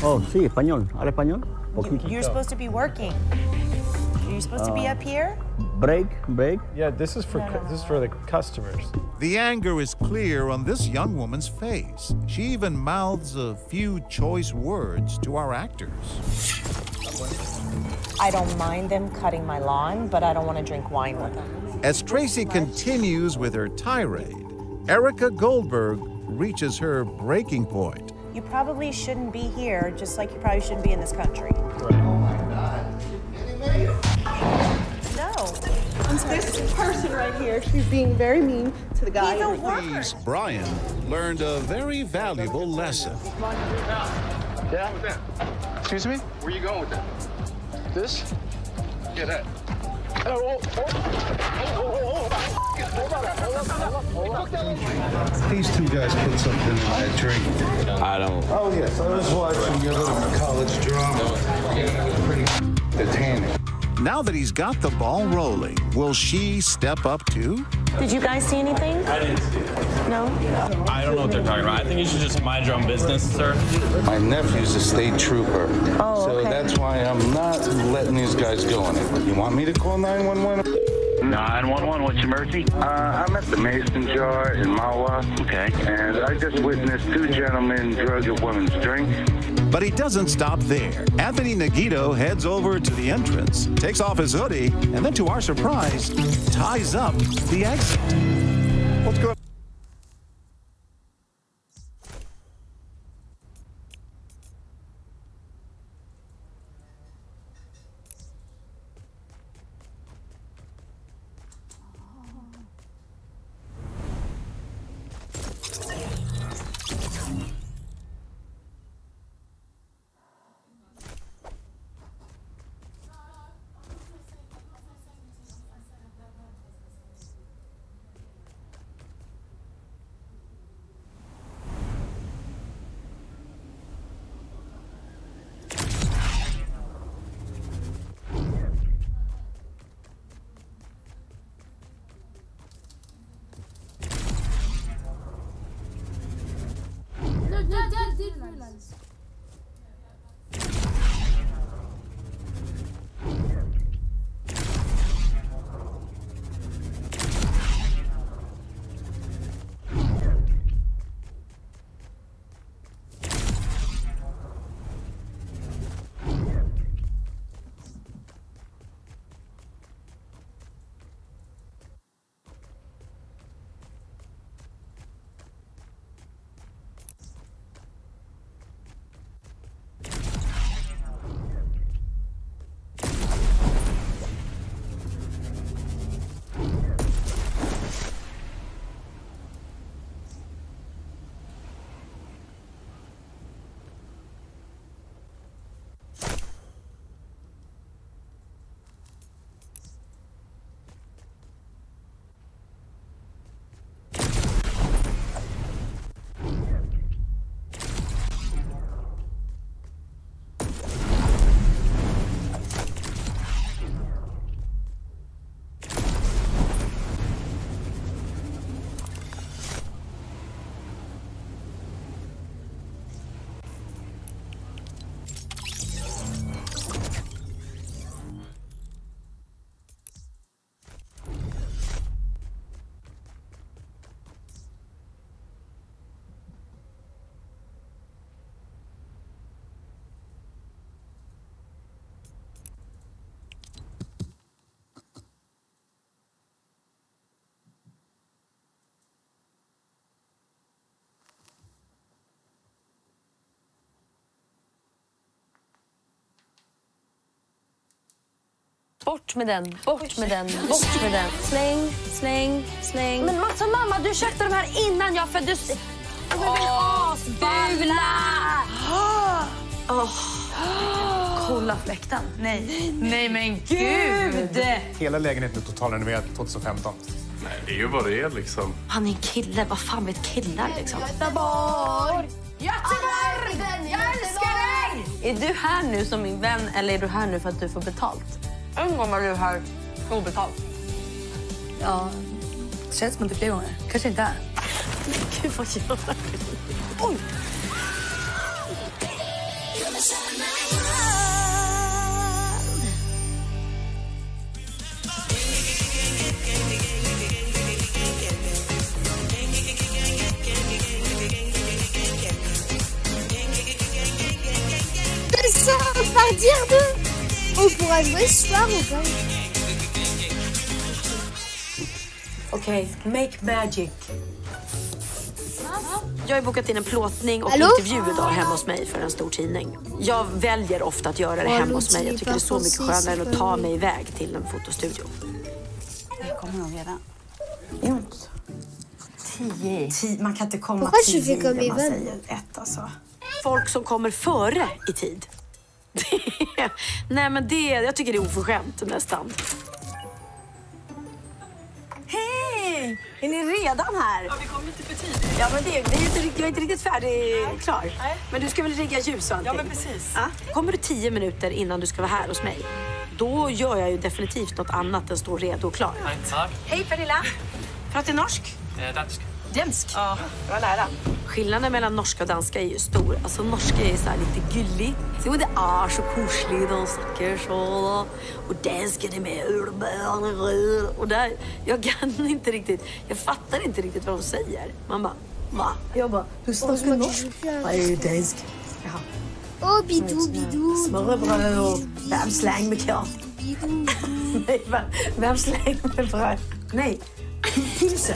Oh, sí, español. ¿Habla español? Poquito. You're supposed to be working. You're supposed to be up here? Break. Yeah, this is for the customers. The anger is clear on this young woman's face. She even mouths a few choice words to our actors. I don't mind them cutting my lawn, but I don't want to drink wine with them. As Tracy continues with her tirade, Erica Goldberg reaches her breaking point. You probably shouldn't be here, just like you probably shouldn't be in this country. No. I'm sorry, this person right here, she's being very mean to the guy. He's a worker. Brian learned a very valuable lesson. Yeah? Excuse me? Where are you going with that? This? Yeah, that. These 2 guys put something in my drink. I don't. Oh, yes. I was watching your little college drama. Pretty entertaining. Now that he's got the ball rolling, will she step up too? Did you guys see anything? I didn't see it. No? I don't know what they're talking about. I think you should just mind your own business, sir. My nephew's a state trooper. Oh, so okay. that's why I'm not letting these guys go anywhere. You want me to call 911? 911, what's your emergency? I'm at the Mason Jar in Mawa. Okay. And I just witnessed 2 gentlemen drug a woman's drink. But he doesn't stop there. Anthony Nagito heads over to the entrance, takes off his hoodie, and then, to our surprise, ties up the exit. What's going on? Bort med den, bort med den, bort med den. Släng, släng, släng. Men Mats och mamma, du köpte de här innan jag föddes. De är väl asbula! Kolla fläkten. Nej. Nej, men gud! Hela lägenheten är totalrenoverad 2015. Nej, det är ju vad det är liksom. Han är en kille, vad fan vet killar liksom? Göteborg! Göteborg! Jag älskar dig! Är du här nu som min vän eller är du här nu för att du får betalt? En gång var du här obetalt. Ja, det känns som inte fler gånger. Kanske inte. Men gud, vad gör du? Oj! Ça va partir de... On pourra jouer ce soir ou pas? Okej, make magic. Jag har bokat in en plåtning och Hallå? intervju idag hemma hos mig för en stor tidning. Jag väljer ofta att göra det hemma hos mig. Jag tycker det är så mycket skönare än att ta mig iväg till en fotostudio. Jag kommer nog redan. Ont. 10. Man kan inte komma Pourquoi tu 10 fais comme när man Evan? säger 1 alltså. Folk som kommer före i tid. Nej, men jag tycker det är oförskämt nästan. Hej! Är ni redan här? Ja, vi kom lite för tidigt. Ja, men jag är inte riktigt klar. Nej. Men du ska väl rigga ljus och allting? Ja, men precis. Ja? Kommer du 10 minuter innan du ska vara här hos mig, då gör jag ju definitivt något annat än stå redo och klar. Tack. Hej, Pernilla. Pratar du norsk? Dansk. dansk. Ja, det var nära. Skillnaden mellan norska och danska är ju stor. Alltså norska är så här lite gullig. Så det är så kusligt och snackar så. Och danska är med och där, jag kan inte riktigt, jag fattar inte riktigt vad de säger. Man bara, va? Jag bara, du snackar norsk? Jag är ju dansk. Jaha. Åh, bidou. Smörrebröd och värmsläng med korv. Nej, värmsläng med bröd. Nej, pulse.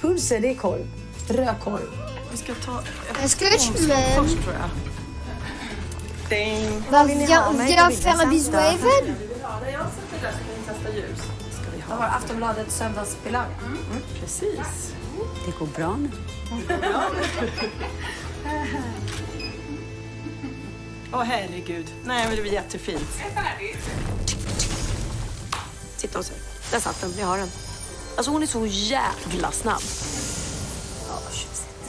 Pulse, det är korv. Rödkorv. Vi ska ta... Jag ska med. Först, tror jag. Ding. Vill jag fälla bisou även? Jag sätter där så kan vi testa ljus. Jag har Aftonbladet söndagsbilaga. Precis. Det går bra nu. Åh, herregud. Nej, men det blir jättefint. Titta och se. Där satt den, jag har den. Alltså hon är så jävla snabb.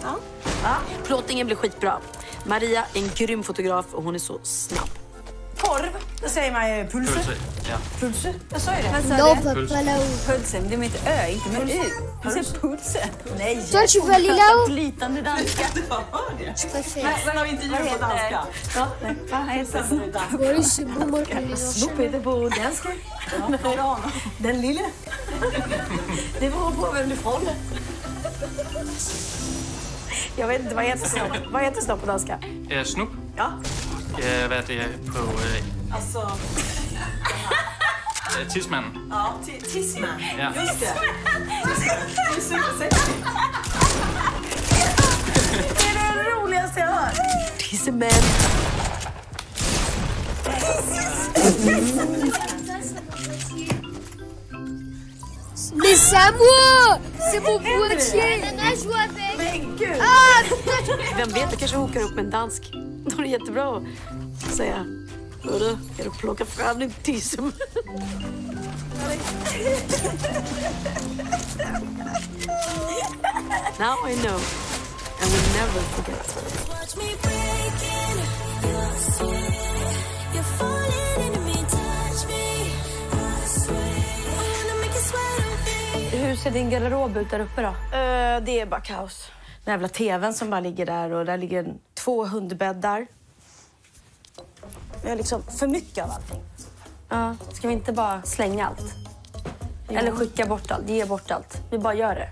Ja. Ja. Plåtningen blir skitbra. Maria är en grym fotograf och hon är så snabb. Korv, då säger man ju pulse. Pulse, ja. Pulse, jag sa ju det. Pulse. Det är med ett ö, inte med u. Du säger pulse. Nej, Toi, tu veux aller là-haut? flytande danska. Je préfère. Sen har vi intervju på danska. Ja, vad heter det? Oui, c'est bon, moi, je peux les Snopp heter på danska. Den lille. Det beror på vem du frågar. Jag vet inte, vad heter snopp? Vad heter snopp på danska? Snopp? Ja. Vad är det på... Alltså... Tidsmanden? Ja, tissman. Ja. Just det. Det är supersexigt. Det är det roligaste jag hört. Tisseman. Mais c'est à moi! C'est mon boîtier! Nana joue avec! Men gud! Vem vet, du kanske hokar upp med en dansk. Då är det jättebra att säga. Hörru, kan du plocka fram din tisseman? Now I know. I will never forget. Watch me breaking your sweat. You're falling into me, touch me. I swear. I wanna make you sweat on me. Hur ser din garderob ut där uppe då? Det är bara kaos. Den jävla tvn som bara ligger där och där ligger 2 hundbäddar. Vi har liksom för mycket av allting. Ja, ska vi inte bara slänga allt? Eller skicka bort allt, ge bort allt. Vi bara gör det.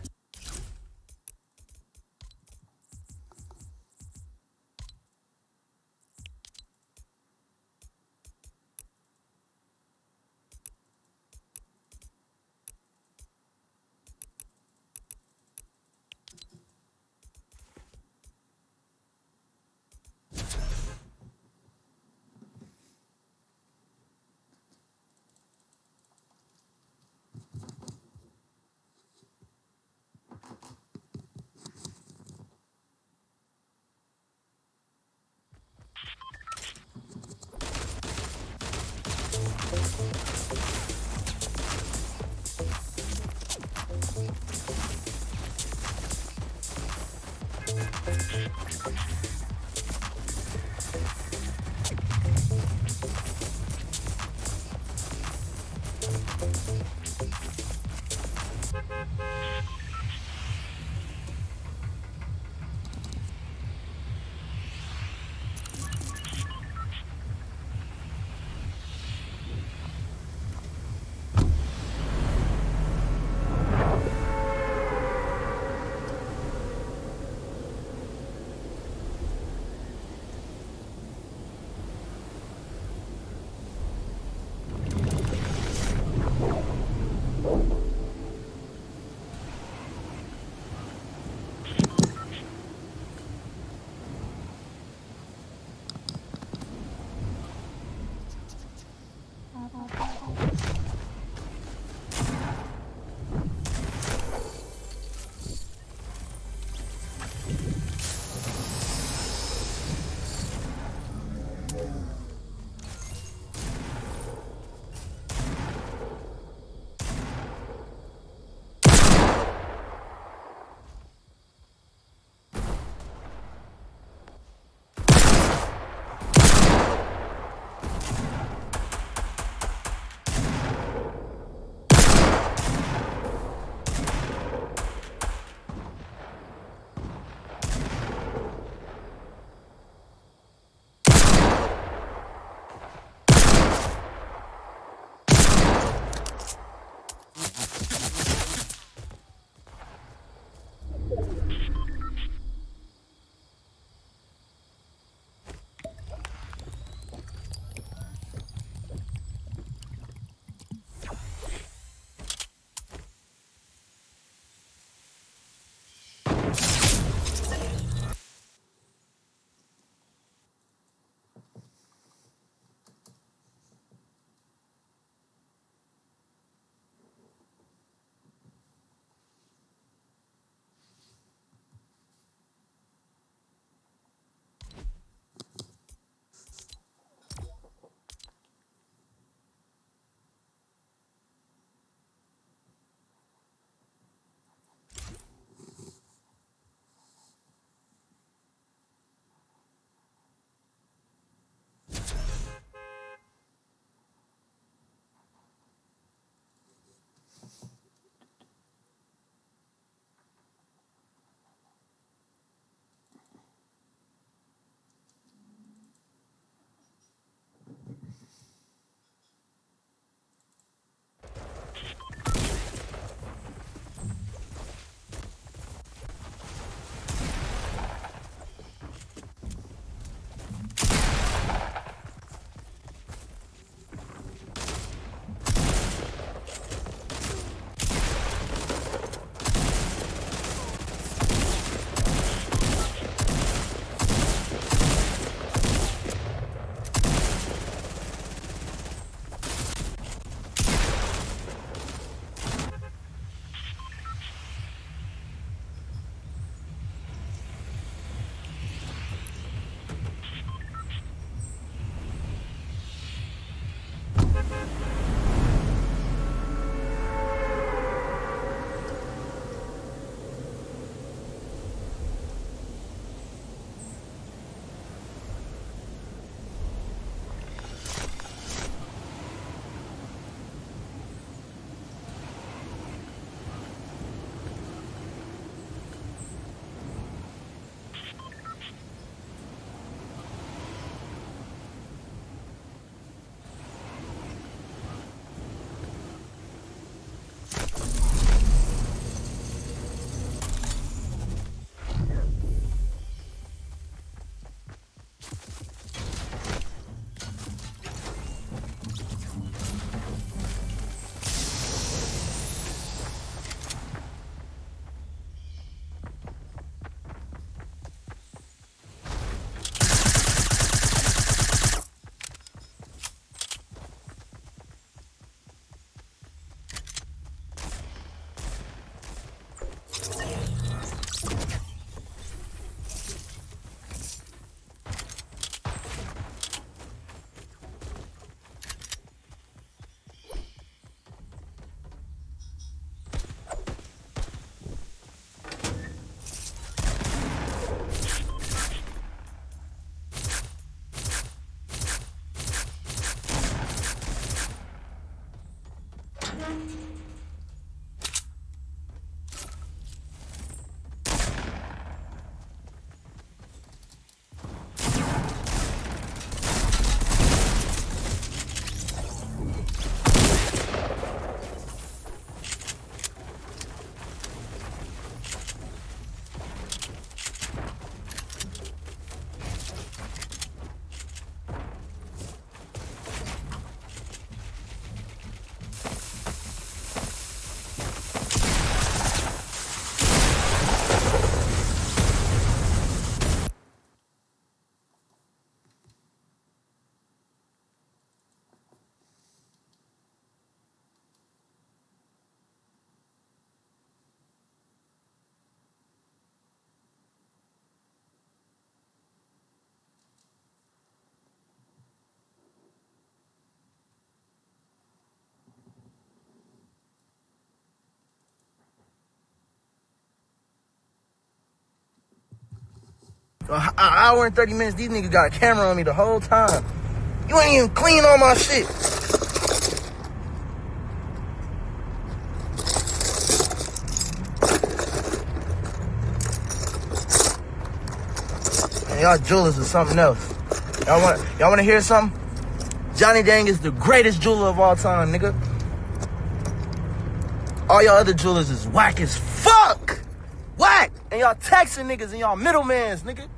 An hour and 30 minutes, these niggas got a camera on me the whole time. You ain't even clean all my shit. Man, y'all jewelers is something else. Y'all wanna hear something? Johnny Dang is the greatest jeweler of all time, nigga. All y'all other jewelers is whack as fuck. Whack! And y'all taxing niggas and y'all middlemans, nigga.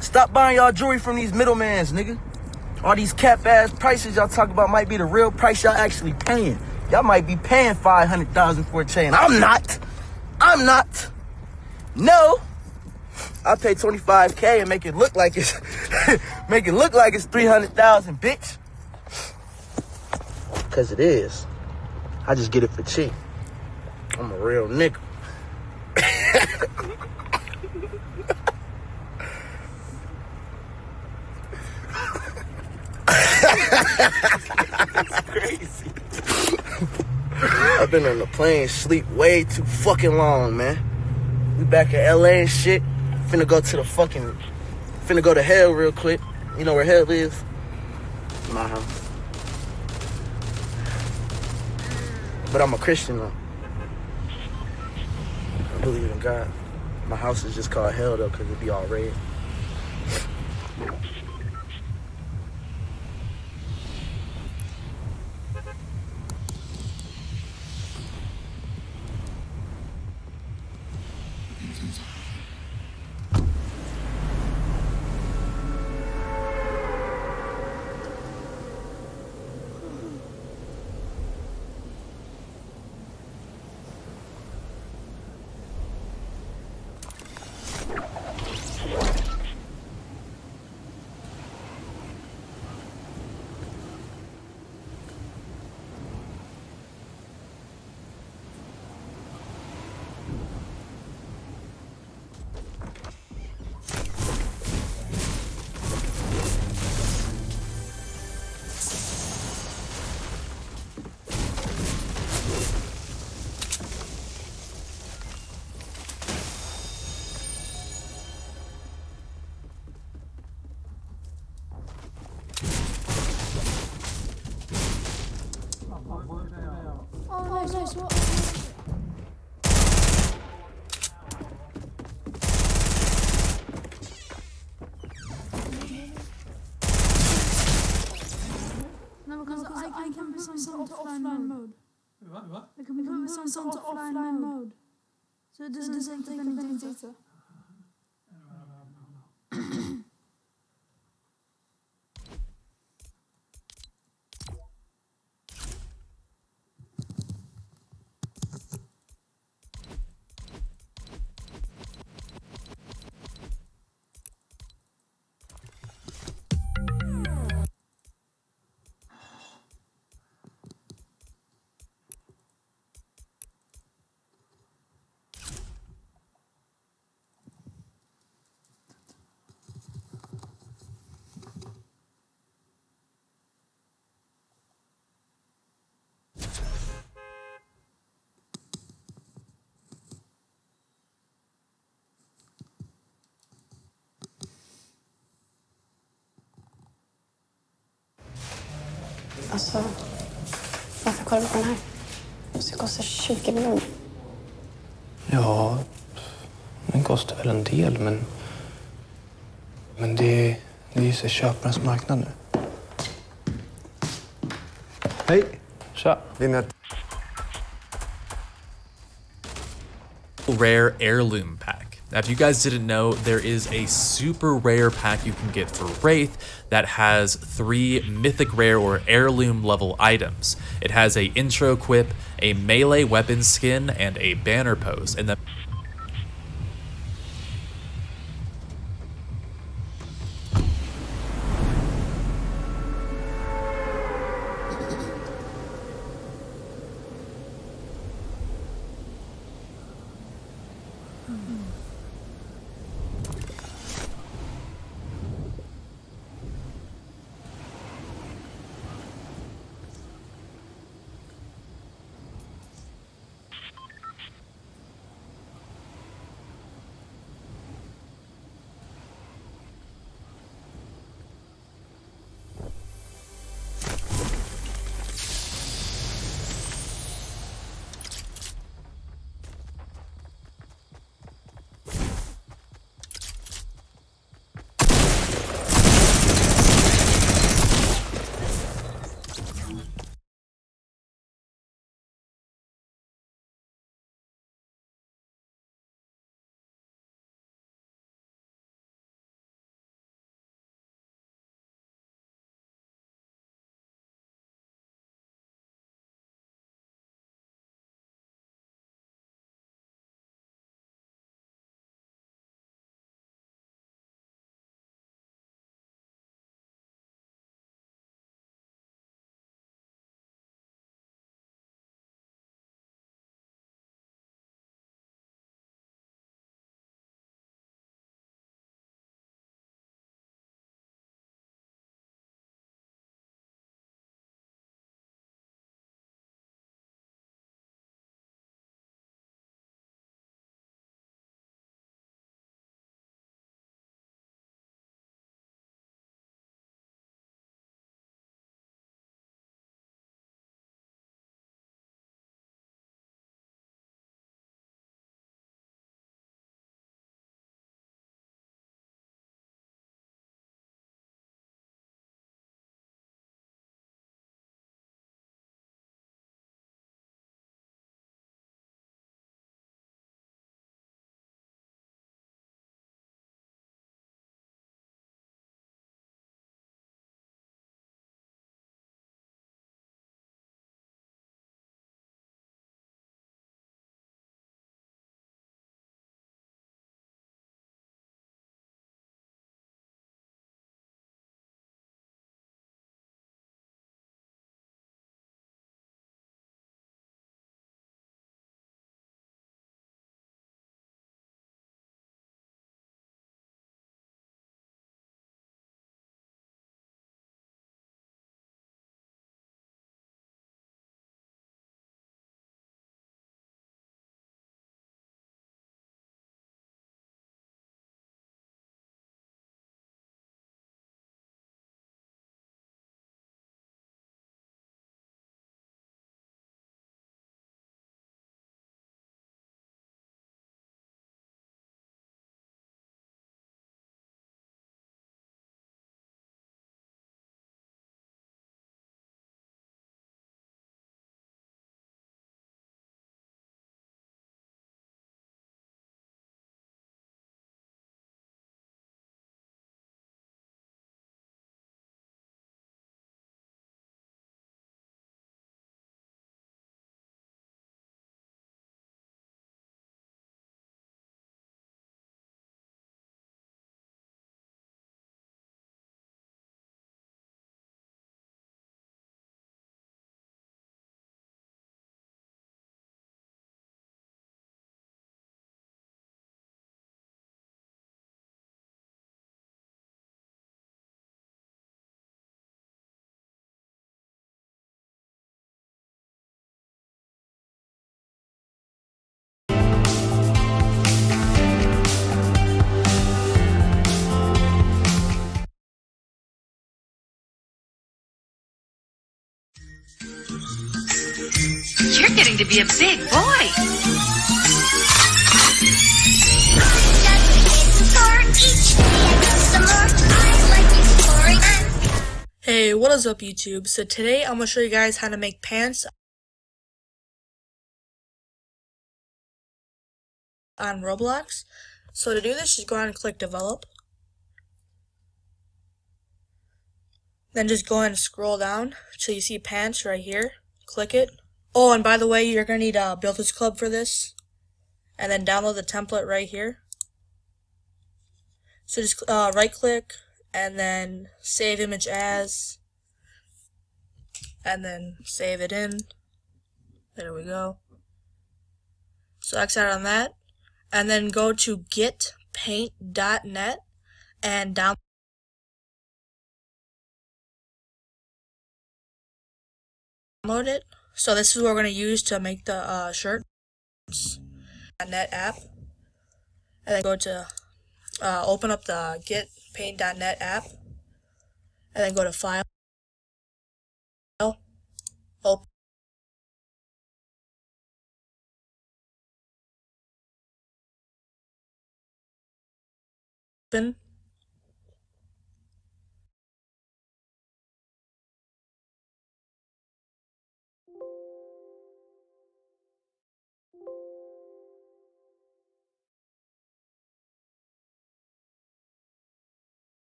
Stop buying y'all jewelry from these middlemans, nigga. All these cap-ass prices y'all talk about might be the real price y'all actually paying. Y'all might be paying $500,000 for a chain. I'm not. No. I'll pay $25K and make it look like it's make it look like it's $300,000, bitch. Cause it is. I just get it for cheap. I'm a real nigga. That's crazy. I've been on the plane sleep way too fucking long, man. We back in LA and shit. Finna go to hell real quick. You know where hell is? My house. But I'm a Christian though. I believe in God. My house is just called hell though, cause it be all red. No, because I can put some to offline mode. What? I can put some to offline mode. So it doesn't take any data. Alltså, varför kollar du på den här? Det kostar 20 miljoner. Ja, den kostar väl en del, men det är ju så köparens marknad nu. Hej! Tja! Rare heirloom pack. Now, if you guys didn't know, there is a super rare pack you can get for Wraith that has 3 mythic rare or heirloom level items. It has a intro quip, a melee weapon skin, and a banner pose. And the You're getting to be a big boy. Hey, what is up YouTube? So today I'm going to show you guys how to make pants on Roblox. So to do this, just go ahead and click develop. Then just go ahead and scroll down till you see pants right here. Click it. Oh, and by the way, you're going to need a Builders Club for this. And then download the template right here. So just right click and then save image as. And then save it in. There we go. So X out on that. And then go to getpaint.net and download it. So this is what we're going to use to make the shirt. .net app. And then go to open up the getpaint.net app. And then go to file. Open.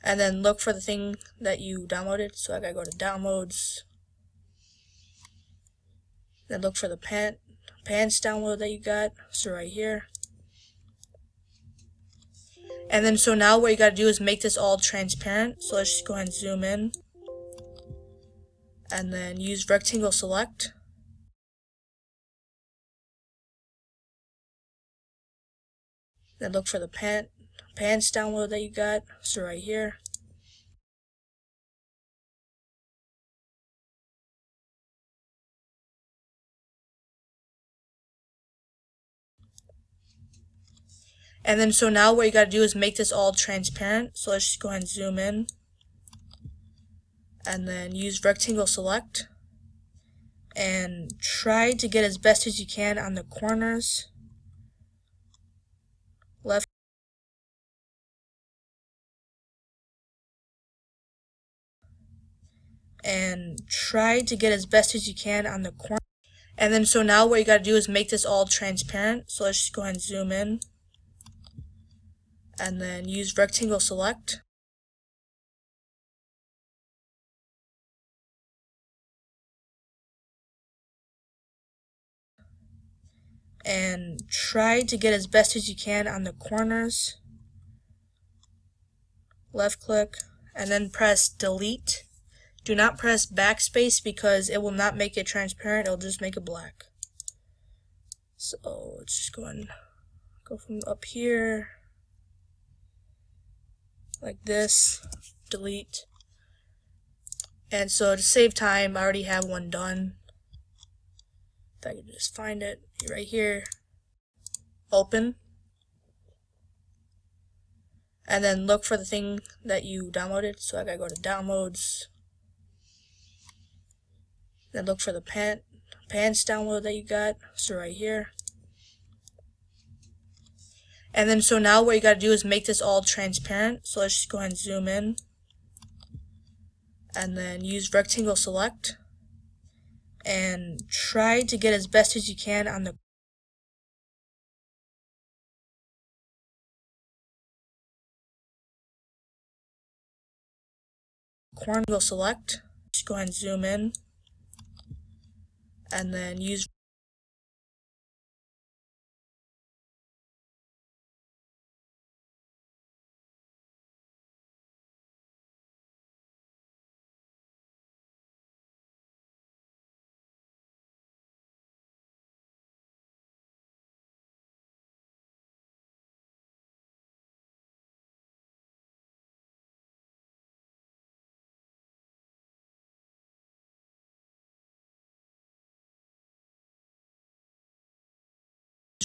And then look for the thing that you downloaded. So I gotta go to downloads. Then look for the pants download that you got. So right here. And then so now what you gotta do is make this all transparent. So let's just go ahead and zoom in. And then use rectangle select. Then look for the pants download that you got. So right here. And then so now what you gotta do is make this all transparent. So let's just go ahead and zoom in. And then use rectangle select. And try to get as best as you can on the corners. Left. And try to get as best as you can on the corner. And then so now what you gotta do is make this all transparent. So let's just go ahead and zoom in. And then use rectangle select. And try to get as best as you can on the corners. Left click and then press delete. Do not press backspace because it will not make it transparent, it'll just make it black. So let's just go and go from up here like this, delete. And so to save time, I already have one done. If I can just find it right here, open. And then look for the thing that you downloaded. So I gotta go to downloads. Then look for the pants download that you got. So right here. And then so now what you gotta do is make this all transparent. So let's just go ahead and zoom in. And then use rectangle select. And try to get as best as you can on the corner. Select. Just go ahead and zoom in. And then use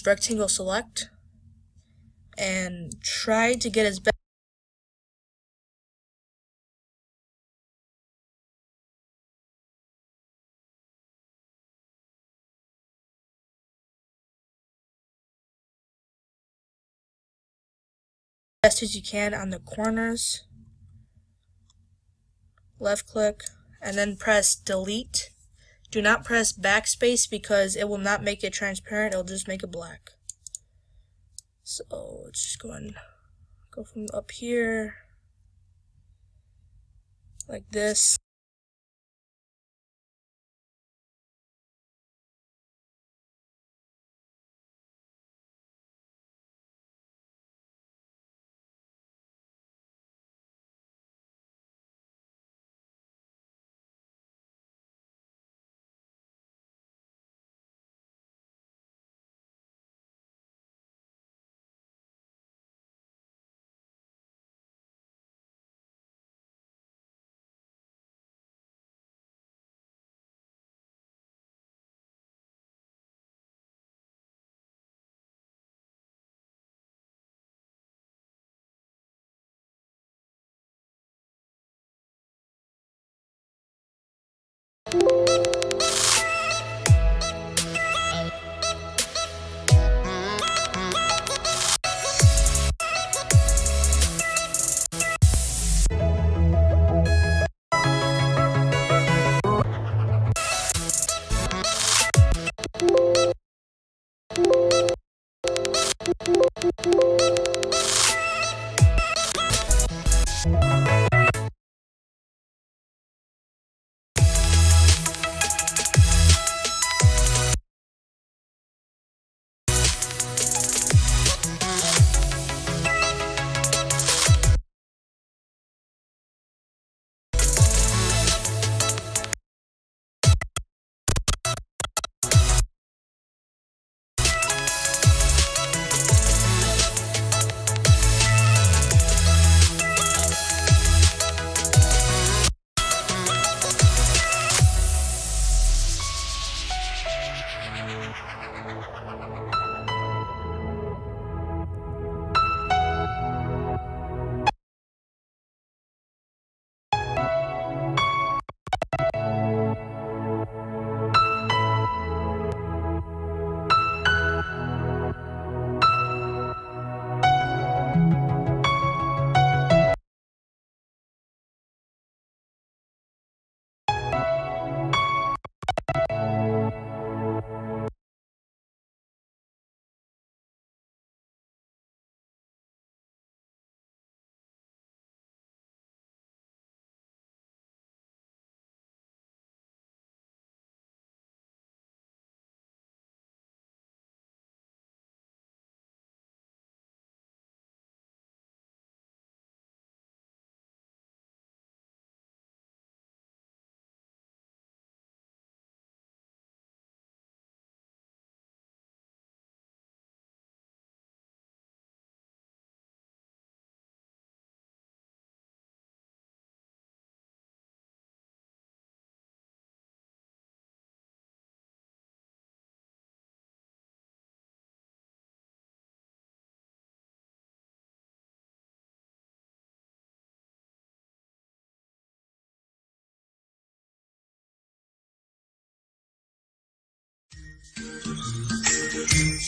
rectangle select. And try to get as best best as you can on the corners. Left click and then press delete. Do not press backspace because it will not make it transparent, it'll just make it black. So let's just go and go from up here like this.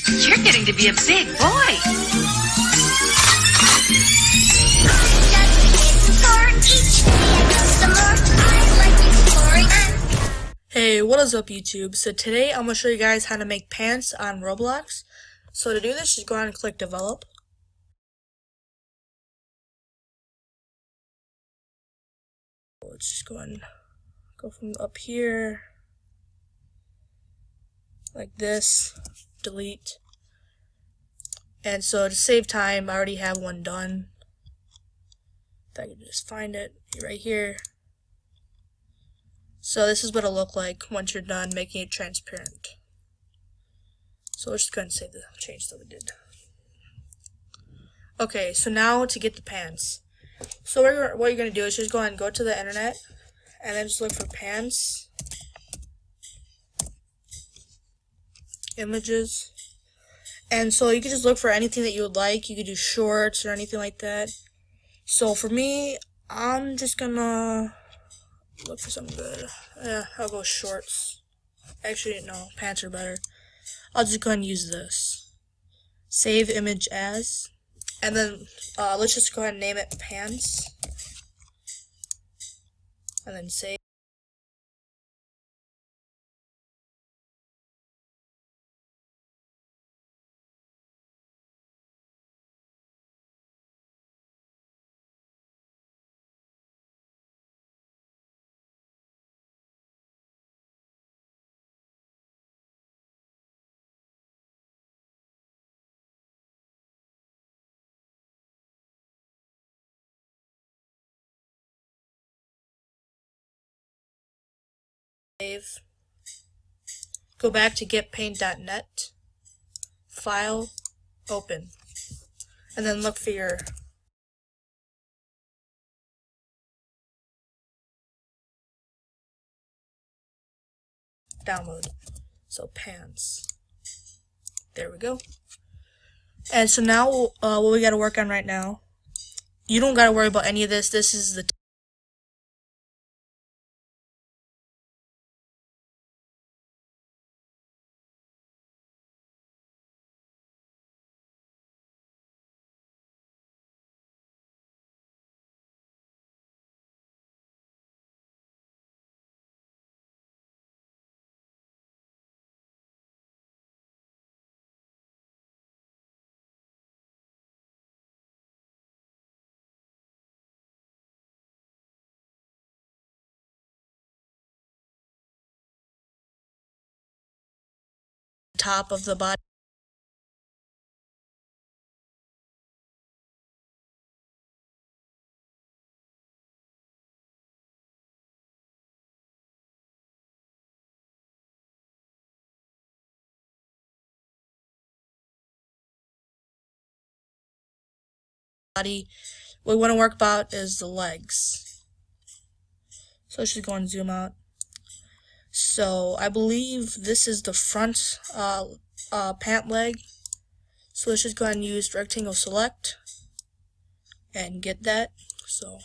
You're getting to be a big boy. Hey, what is up YouTube? So today I'm going to show you guys how to make pants on Roblox. So to do this, just go ahead and click develop. Let's just go and go from up here like this, delete. And so to save time, I already have one done. If I can just find it right here. So this is what it'll look like once you're done making it transparent. So let's just go ahead and save the change that we did. Okay, so now to get the pants. So what you're going to do is just go ahead and go to the internet and then just look for pants, images, and so you can just look for anything that you would like. You could do shorts or anything like that. So for me, I'm just gonna look for something good. Yeah, I'll go shorts. Actually, no, pants are better. I'll just go ahead and use this. Save image as. And then let's just go ahead and name it pants. And then save. Save. Go back to getpaint.net. File. Open. And then look for your download. So pants. There we go. And so now what we got to work on right now. You don't got to worry about any of this. This is the top of the body. What we want to work about is the legs. So let's just go and zoom out. So I believe this is the front pant leg. So let's just go ahead and use rectangle select and get that. So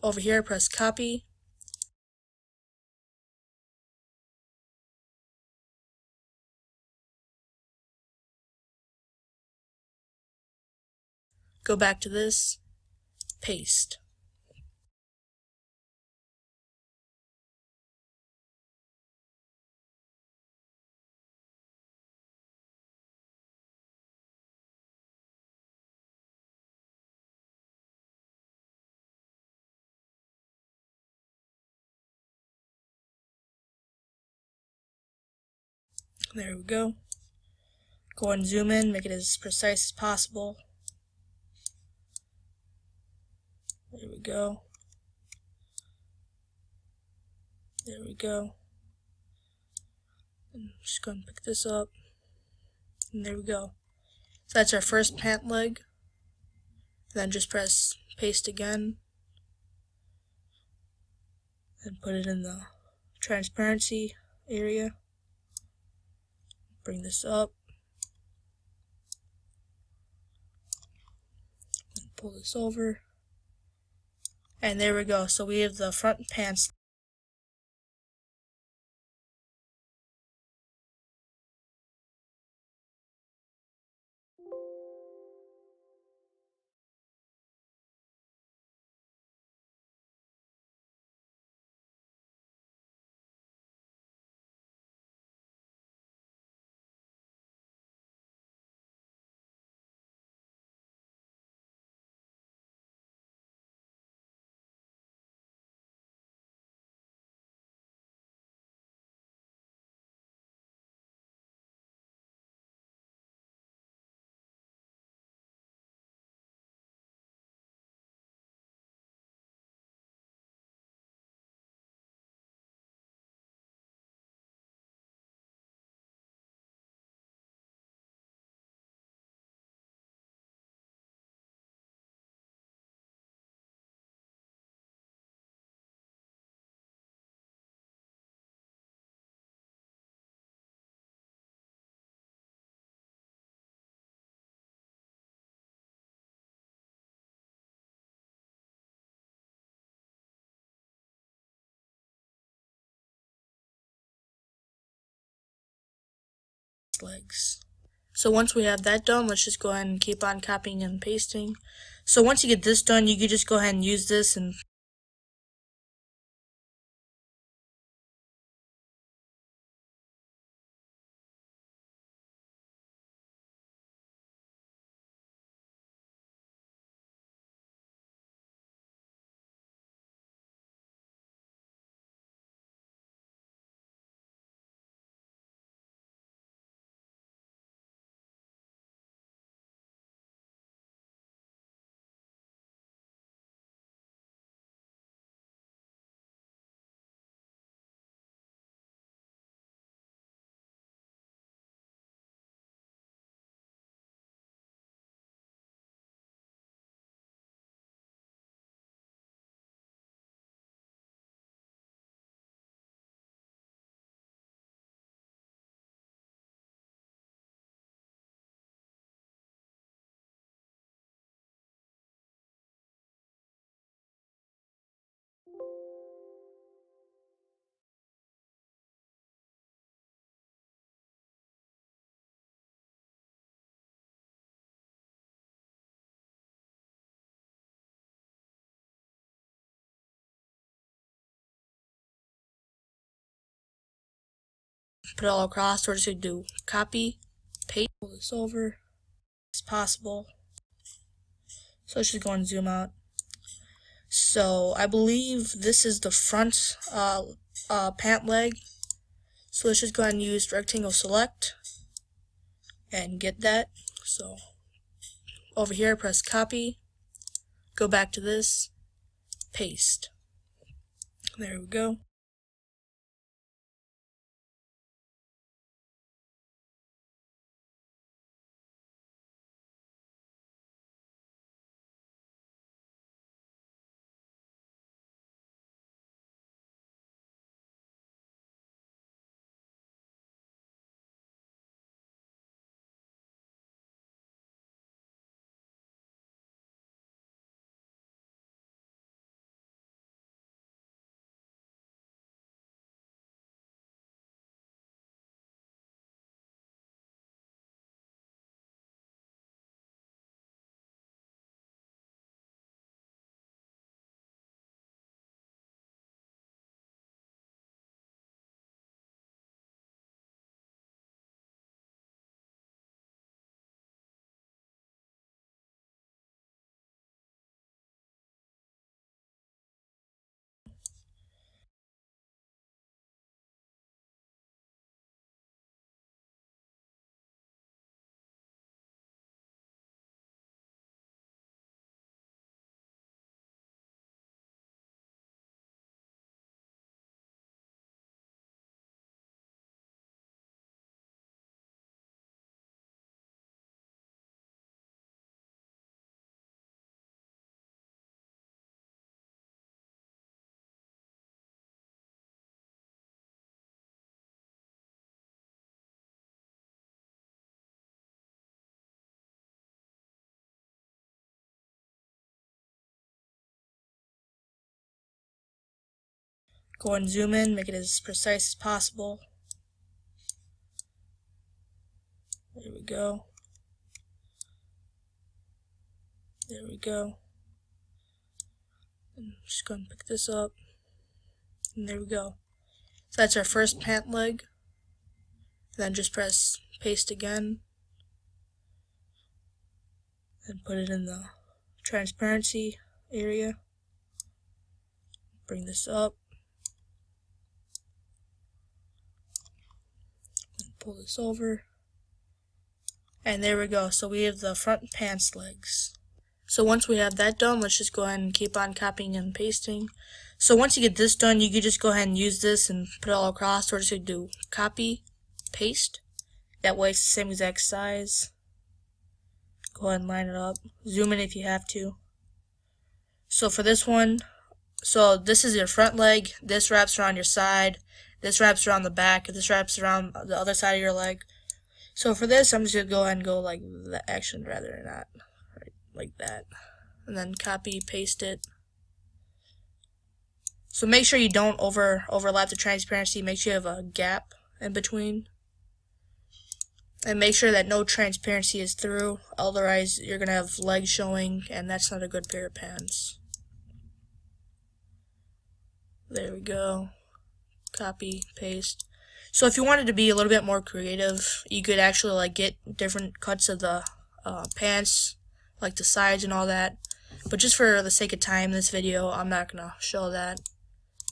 over here, press copy. Go back to this, paste. There we go. Go and zoom in, make it as precise as possible. There we go. There we go. And just go and pick this up. And there we go. So that's our first pant leg. Then just press paste again. And put it in the transparency area. Bring this up. And pull this over. And there we go. So we have the front pants. pants legs. So once we have that done, let's just go ahead and keep on copying and pasting. So once you get this done, you can just go ahead and use this and put it all across. We're just going to do copy, paste, pull this over as possible. So let's just go and zoom out. So I believe this is the front pant leg. So let's just go ahead and use rectangle select and get that. So over here, press copy, go back to this, paste. There we go. Go and zoom in, make it as precise as possible. There we go. There we go. And just go and pick this up. And there we go. So that's our first pant leg. Then just press paste again. And put it in the transparency area. Bring this up. Pull this over. And there we go. So we have the front pants legs. So once we have that done, let's just go ahead and keep on copying and pasting. So once you get this done, you can just go ahead and use this and put it all across. We're just going to do copy, paste. That way it's the same exact size. Go ahead and line it up. Zoom in if you have to. So for this one, so this is your front leg. This wraps around your side. This wraps around the back. This wraps around the other side of your leg. So for this, I'm just going to go ahead and go like that, actually, rather not. Right, like that. And then copy, paste it. So make sure you don't overlap the transparency. Make sure you have a gap in between. And make sure that no transparency is through, otherwise you're going to have legs showing, and that's not a good pair of pants. There we go. Copy, paste. So if you wanted to be a little bit more creative, you could actually like get different cuts of the pants, like the sides and all that. But just for the sake of time in this video, I'm not going to show that.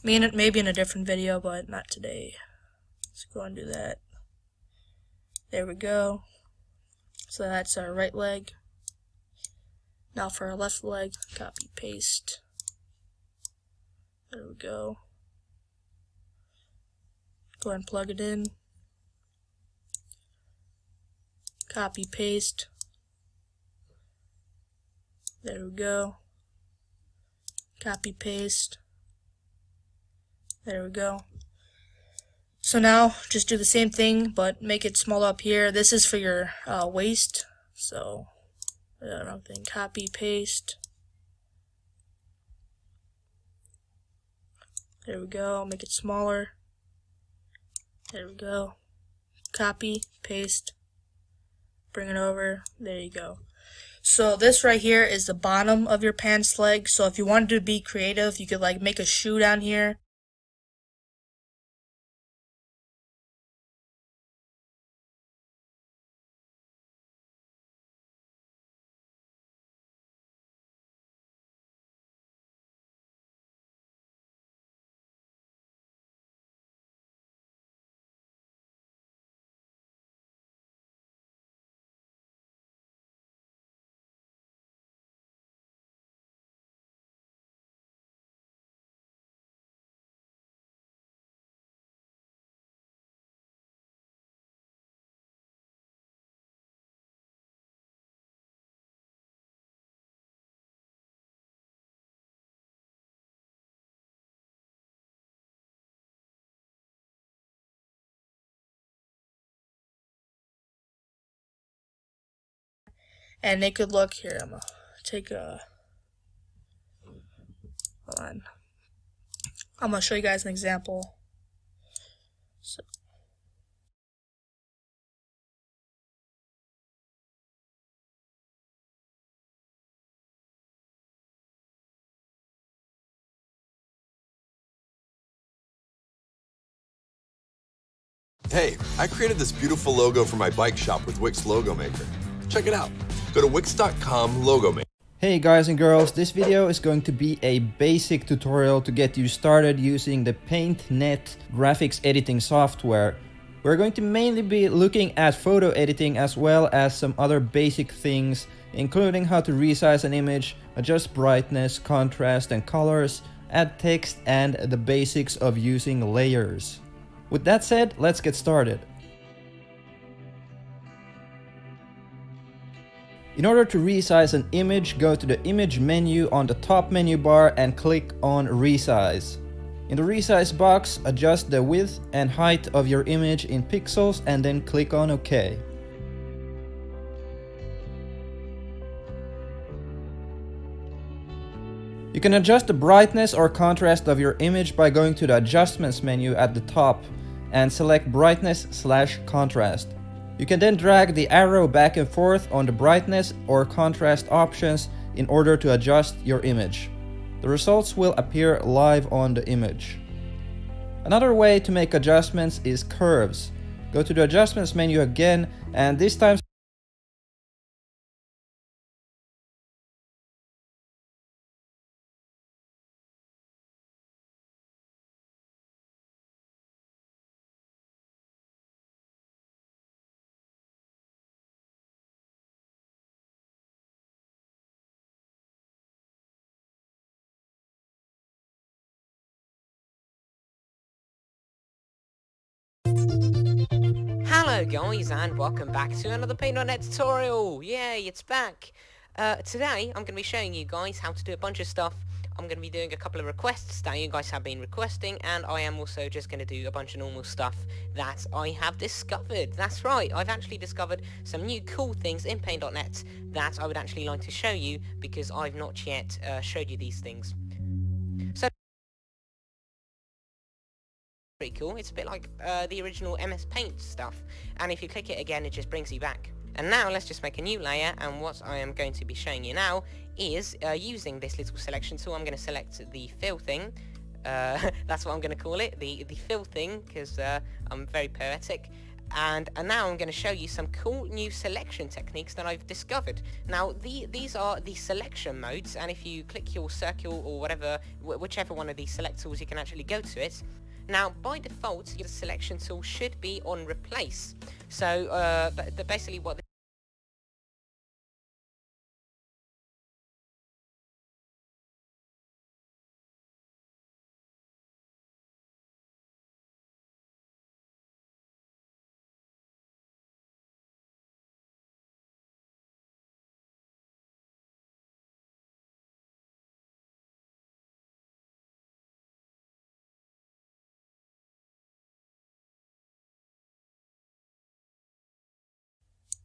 Maybe in a different video, but not today. Let's go and do that. There we go. So that's our right leg. Now for our left leg, copy, paste. There we go. Go ahead and plug it in. Copy, paste. There we go. Copy, paste. There we go. So now, just do the same thing, but make it small up here. This is for your waist. So, another thing, copy, paste. There we go. Make it smaller. There we go. Copy, paste. Bring it over. There you go. So this right here is the bottom of your pants leg. So if you wanted to be creative, you could like make a shoe down here. And they could look here. I'm gonna take a. Hold on. I'm gonna show you guys an example. So. Hey, I created this beautiful logo for my bike shop with Wix Logo Maker. Check it out. Go to wix.com logo maker. Hey guys and girls, this video is going to be a basic tutorial to get you started using the PaintNet graphics editing software. We're going to mainly be looking at photo editing as well as some other basic things, including how to resize an image, adjust brightness, contrast and colors, add text, and the basics of using layers. With that said, let's get started. In order to resize an image, go to the image menu on the top menu bar and click on resize. In the resize box, adjust the width and height of your image in pixels and then click on OK. You can adjust the brightness or contrast of your image by going to the adjustments menu at the top and select brightness/contrast. You can then drag the arrow back and forth on the brightness or contrast options in order to adjust your image. The results will appear live on the image. Another way to make adjustments is curves. Go to the adjustments menu again, and this time Hello guys, and welcome back to another Paint.net tutorial. Yay, it's back. Today I'm going to be showing you guys how to do a bunch of stuff. I'm going to be doing a couple of requests that you guys have been requesting, and I am also just going to do a bunch of normal stuff that I have discovered. That's right, I've actually discovered some new cool things in Paint.net that I would actually like to show you, because I've not yet showed you these things. So pretty cool. It's a bit like the original MS Paint stuff, and if you click it again, it just brings you back. And now let's just make a new layer, and what I am going to be showing you now is using this little selection tool. I'm going to select the fill thing. That's what I'm going to call it, the fill thing, because I'm very poetic. And now I'm going to show you some cool new selection techniques that I've discovered. Now these are the selection modes, and if you click your circle or whatever, whichever one of these select tools, you can actually go to it. Now by default your selection tool should be on replace. So basically what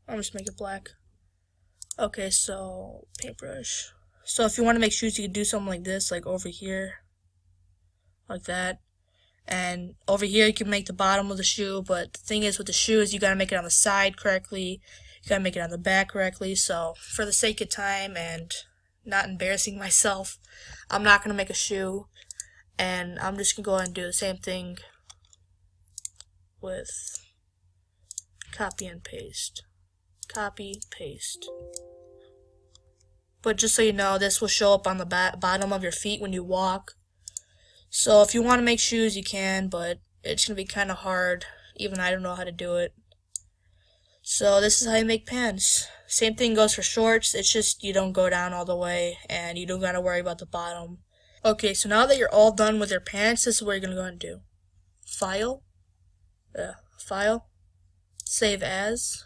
I'm just make it black. Okay, so paintbrush. So if you want to make shoes, you can do something like this, like over here, like that. And over here, you can make the bottom of the shoe. But the thing is, with the shoes, you gotta make it on the side correctly. You gotta make it on the back correctly. So for the sake of time and not embarrassing myself, I'm not gonna make a shoe, and I'm just gonna go ahead and do the same thing with copy and paste. Copy, paste. But just so you know, this will show up on the bottom of your feet when you walk. So if you want to make shoes, you can, but it's going to be kind of hard. Even I don't know how to do it. So this is how you make pants. Same thing goes for shorts. It's just you don't go down all the way, and you don't got to worry about the bottom. Okay, so now that you're all done with your pants, this is what you're going to go and do. File. File. Save as.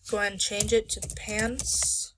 Go ahead and change it to pants.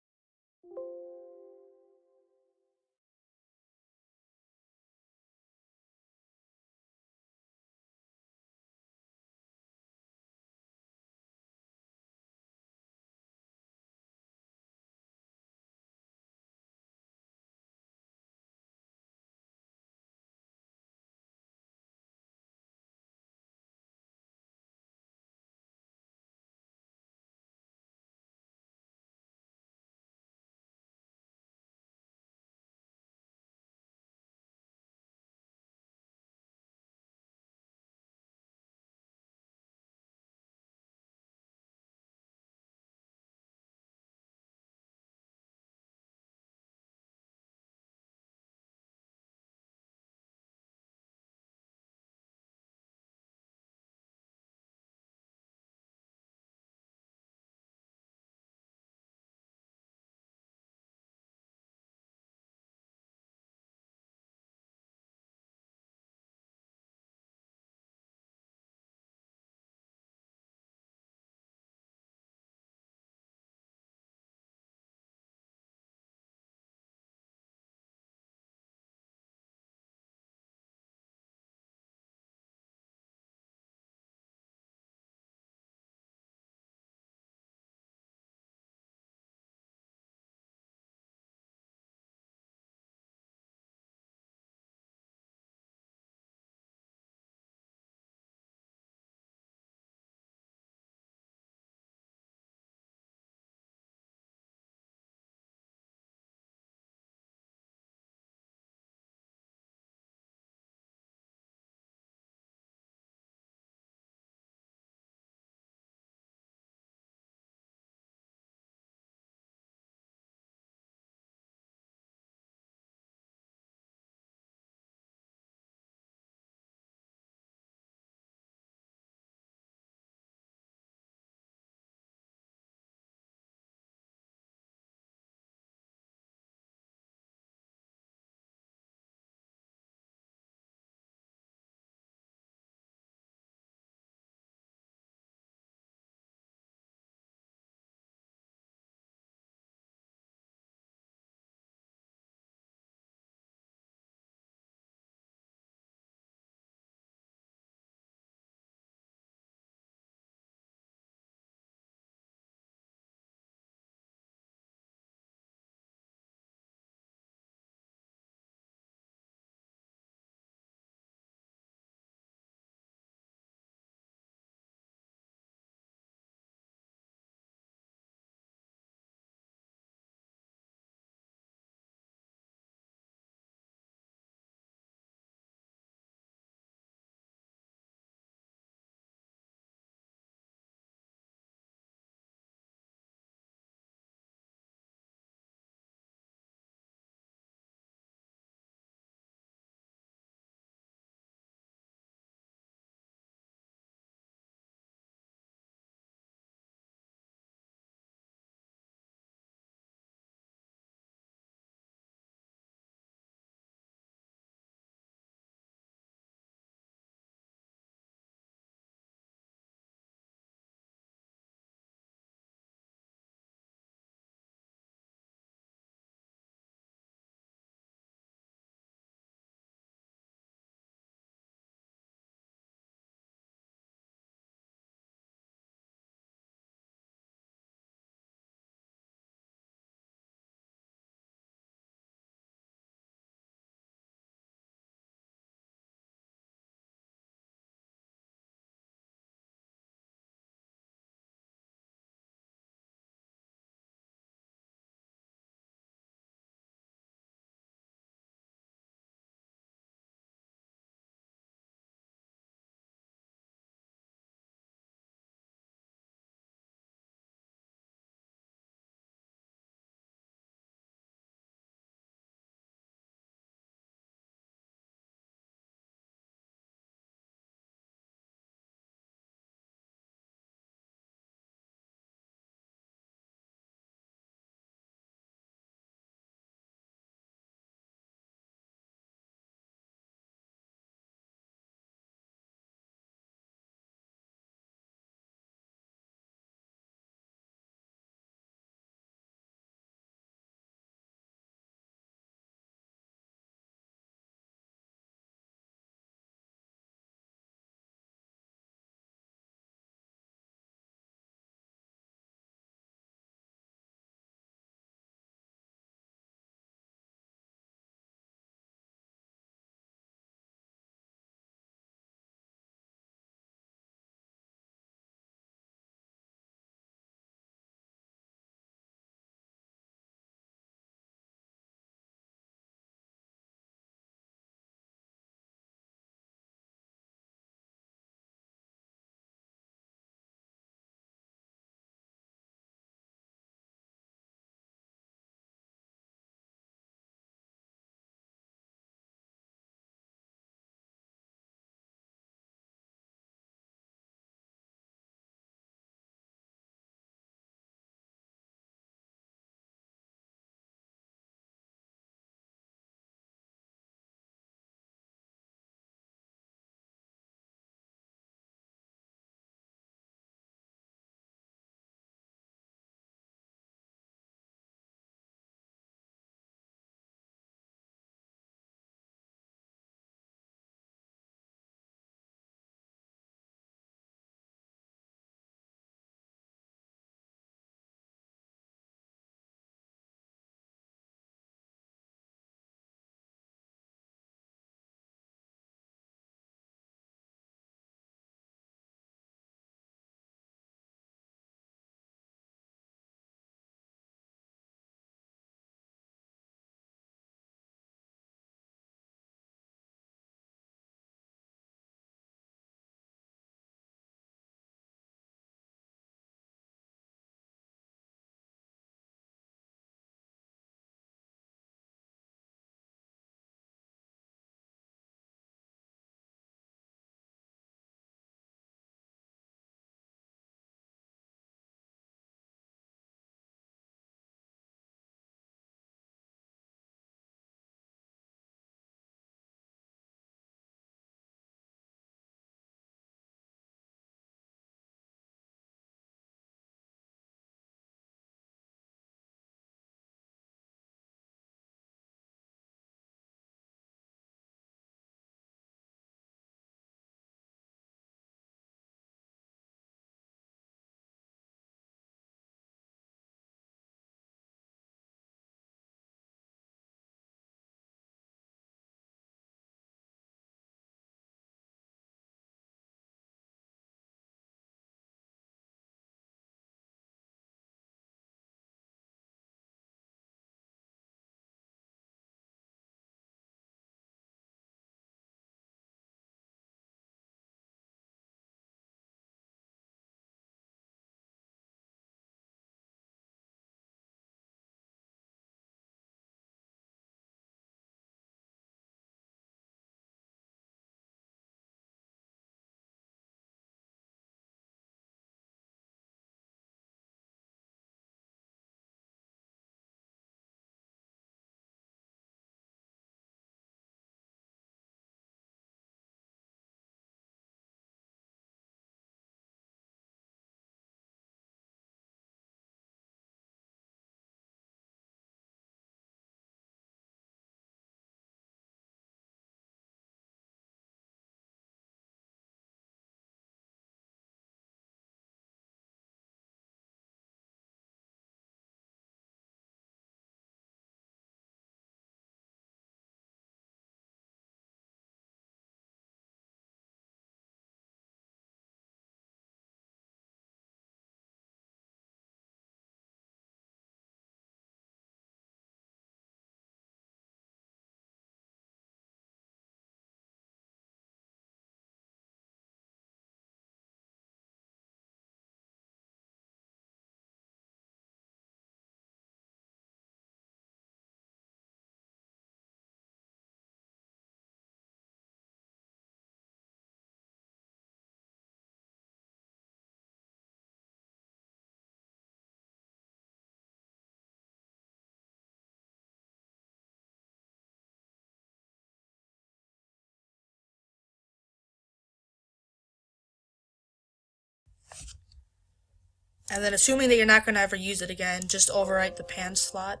And then assuming that you're not going to ever use it again, just overwrite the pan slot.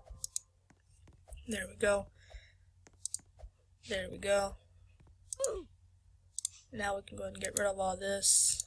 There we go. There we go. Now we can go ahead and get rid of all this.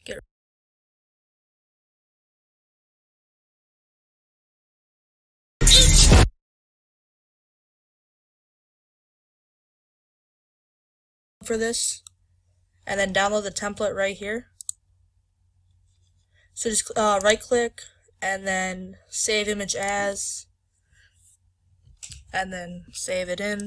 Get for this, and then download the template right here. So just right click and then save image as, and then save it in.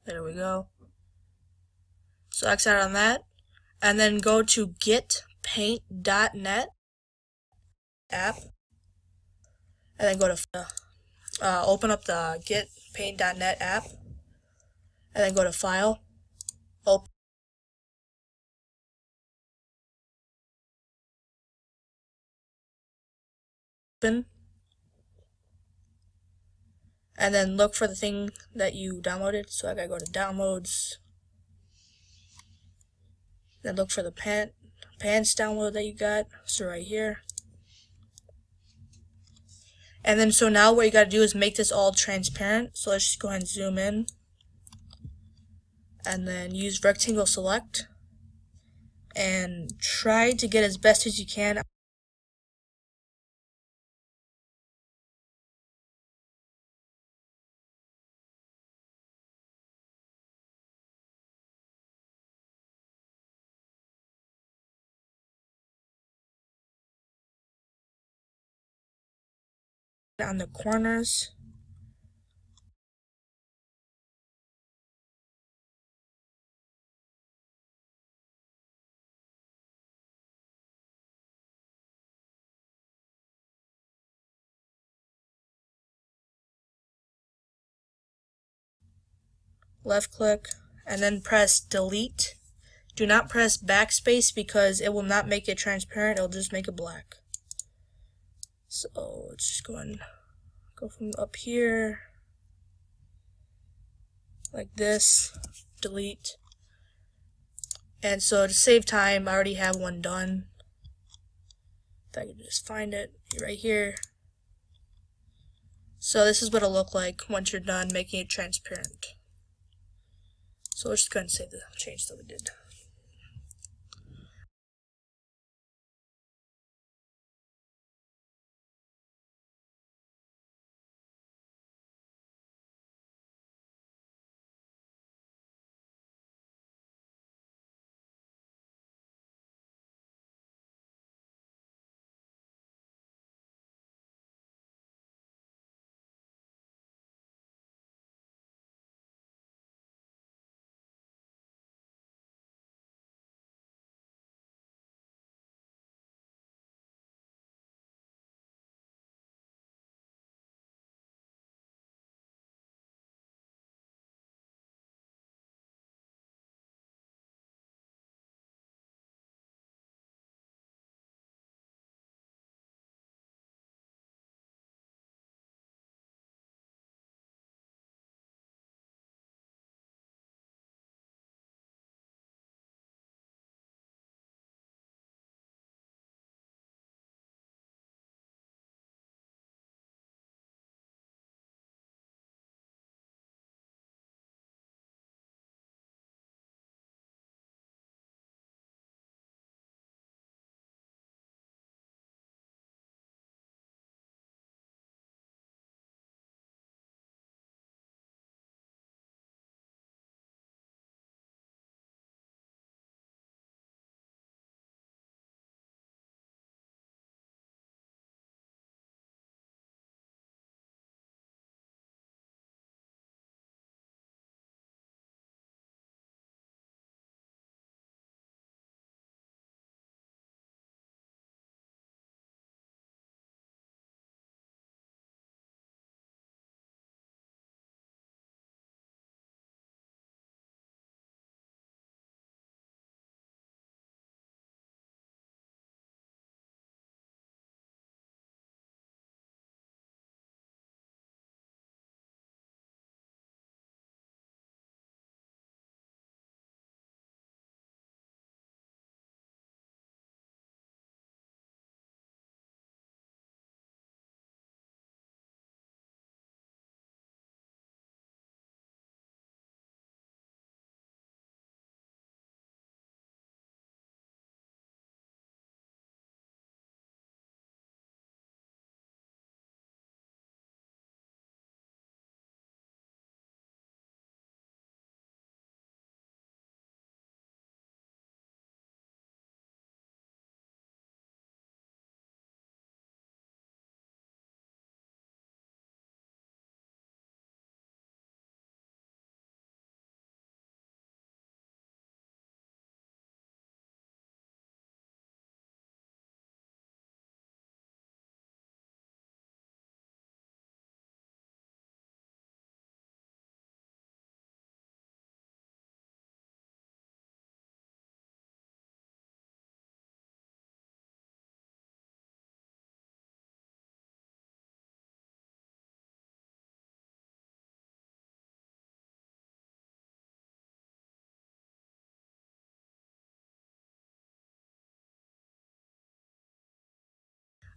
There we go. So X out on that, and then go to getpaint.net app, and then go to open up the getpaint.net app, and then go to File, Open, and then look for the thing that you downloaded. So I gotta go to Downloads, then look for the pants download that you got. So right here. And then so now what you gotta do is make this all transparent. So let's just go ahead and zoom in, and then use rectangle select, and try to get as best as you can. On the corners. Left click and then press delete. Do not press backspace because it will not make it transparent, it'll just make it black. So let's just go from up here like this, delete. And so to save time, I already have one done. If I can just find it right here. So this is what it'll look like once you're done making it transparent. So let's just go ahead and save the change that we did.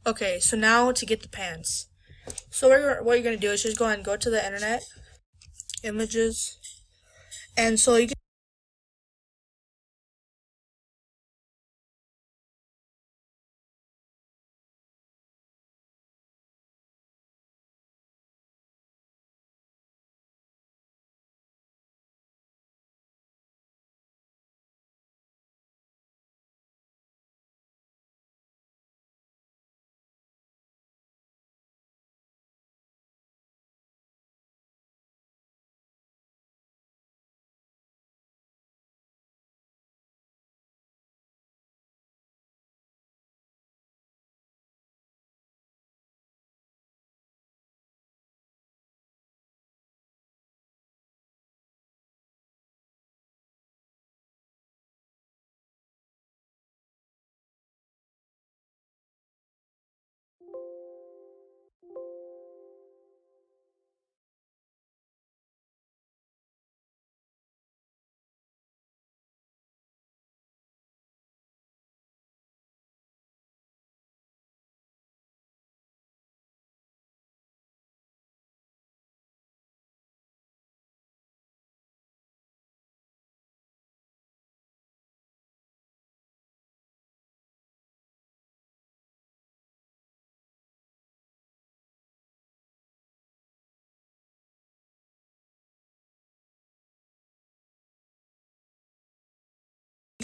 Okay, so now to get the pants. So what you're going to do is just go ahead and go to the internet, images, and so you can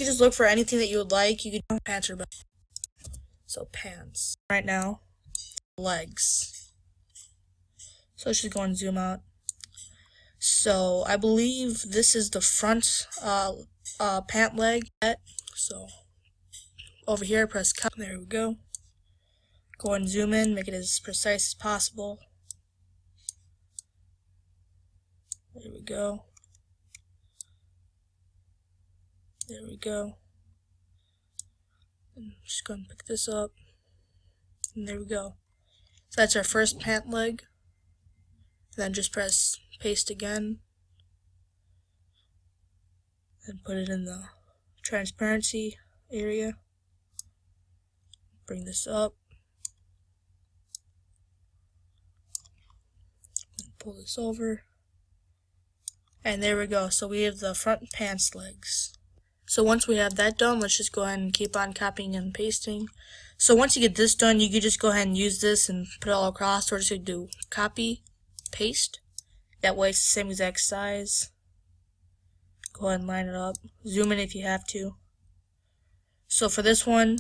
can just look for anything that you would like. You could pants or so pants. Right now, legs. So let's just go and zoom out. So I believe this is the front pant leg. So over here, press cut. There we go. Go and zoom in, make it as precise as possible. There we go. There we go. And just go and pick this up. And there we go. So that's our first pant leg. Then just press paste again. And put it in the transparency area. Bring this up. And pull this over. And there we go. So we have the front pants legs. So once we have that done, let's just go ahead and keep on copying and pasting. So once you get this done, you can just go ahead and use this and put it all across. Or just do copy, paste. That way it's the same exact size. Go ahead and line it up. Zoom in if you have to. So for this one,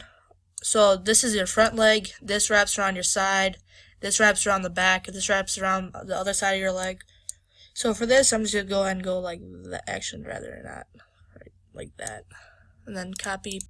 so this is your front leg. This wraps around your side. This wraps around the back. This wraps around the other side of your leg. So for this, I'm just going to go ahead and go like that, actually rather not. Right, like that. And then copy,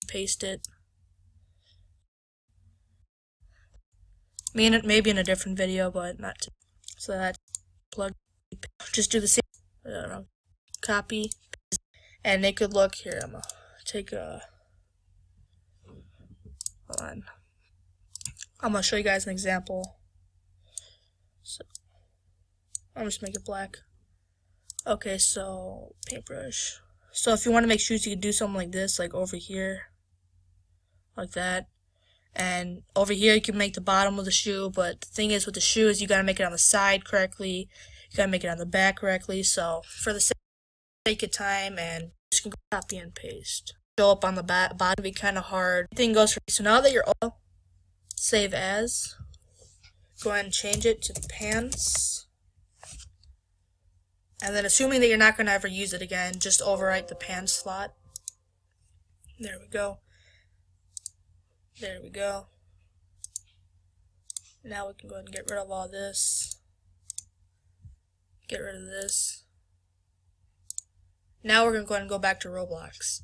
paste it. Maybe in a different video, but not to. So that's plug. Just do the same. I don't know. Copy, paste, and they could look here. I'm gonna take a. Hold on. I'm gonna show you guys an example. So I'm just make it black. Okay, so paintbrush. So if you want to make shoes, you can do something like this, like over here, like that. And over here, you can make the bottom of the shoe. But the thing is, with the shoes, you gotta make it on the side correctly. You gotta make it on the back correctly. So for the sake of time, and just can copy and paste. Show up on the bottom, be kind of hard. Thing goes for. So now that you're all save as, go ahead and change it to pants. And then assuming that you're not going to ever use it again, just overwrite the pants slot. There we go. There we go. Now we can go ahead and get rid of all this. Get rid of this. Now we're going to go ahead and go back to Roblox.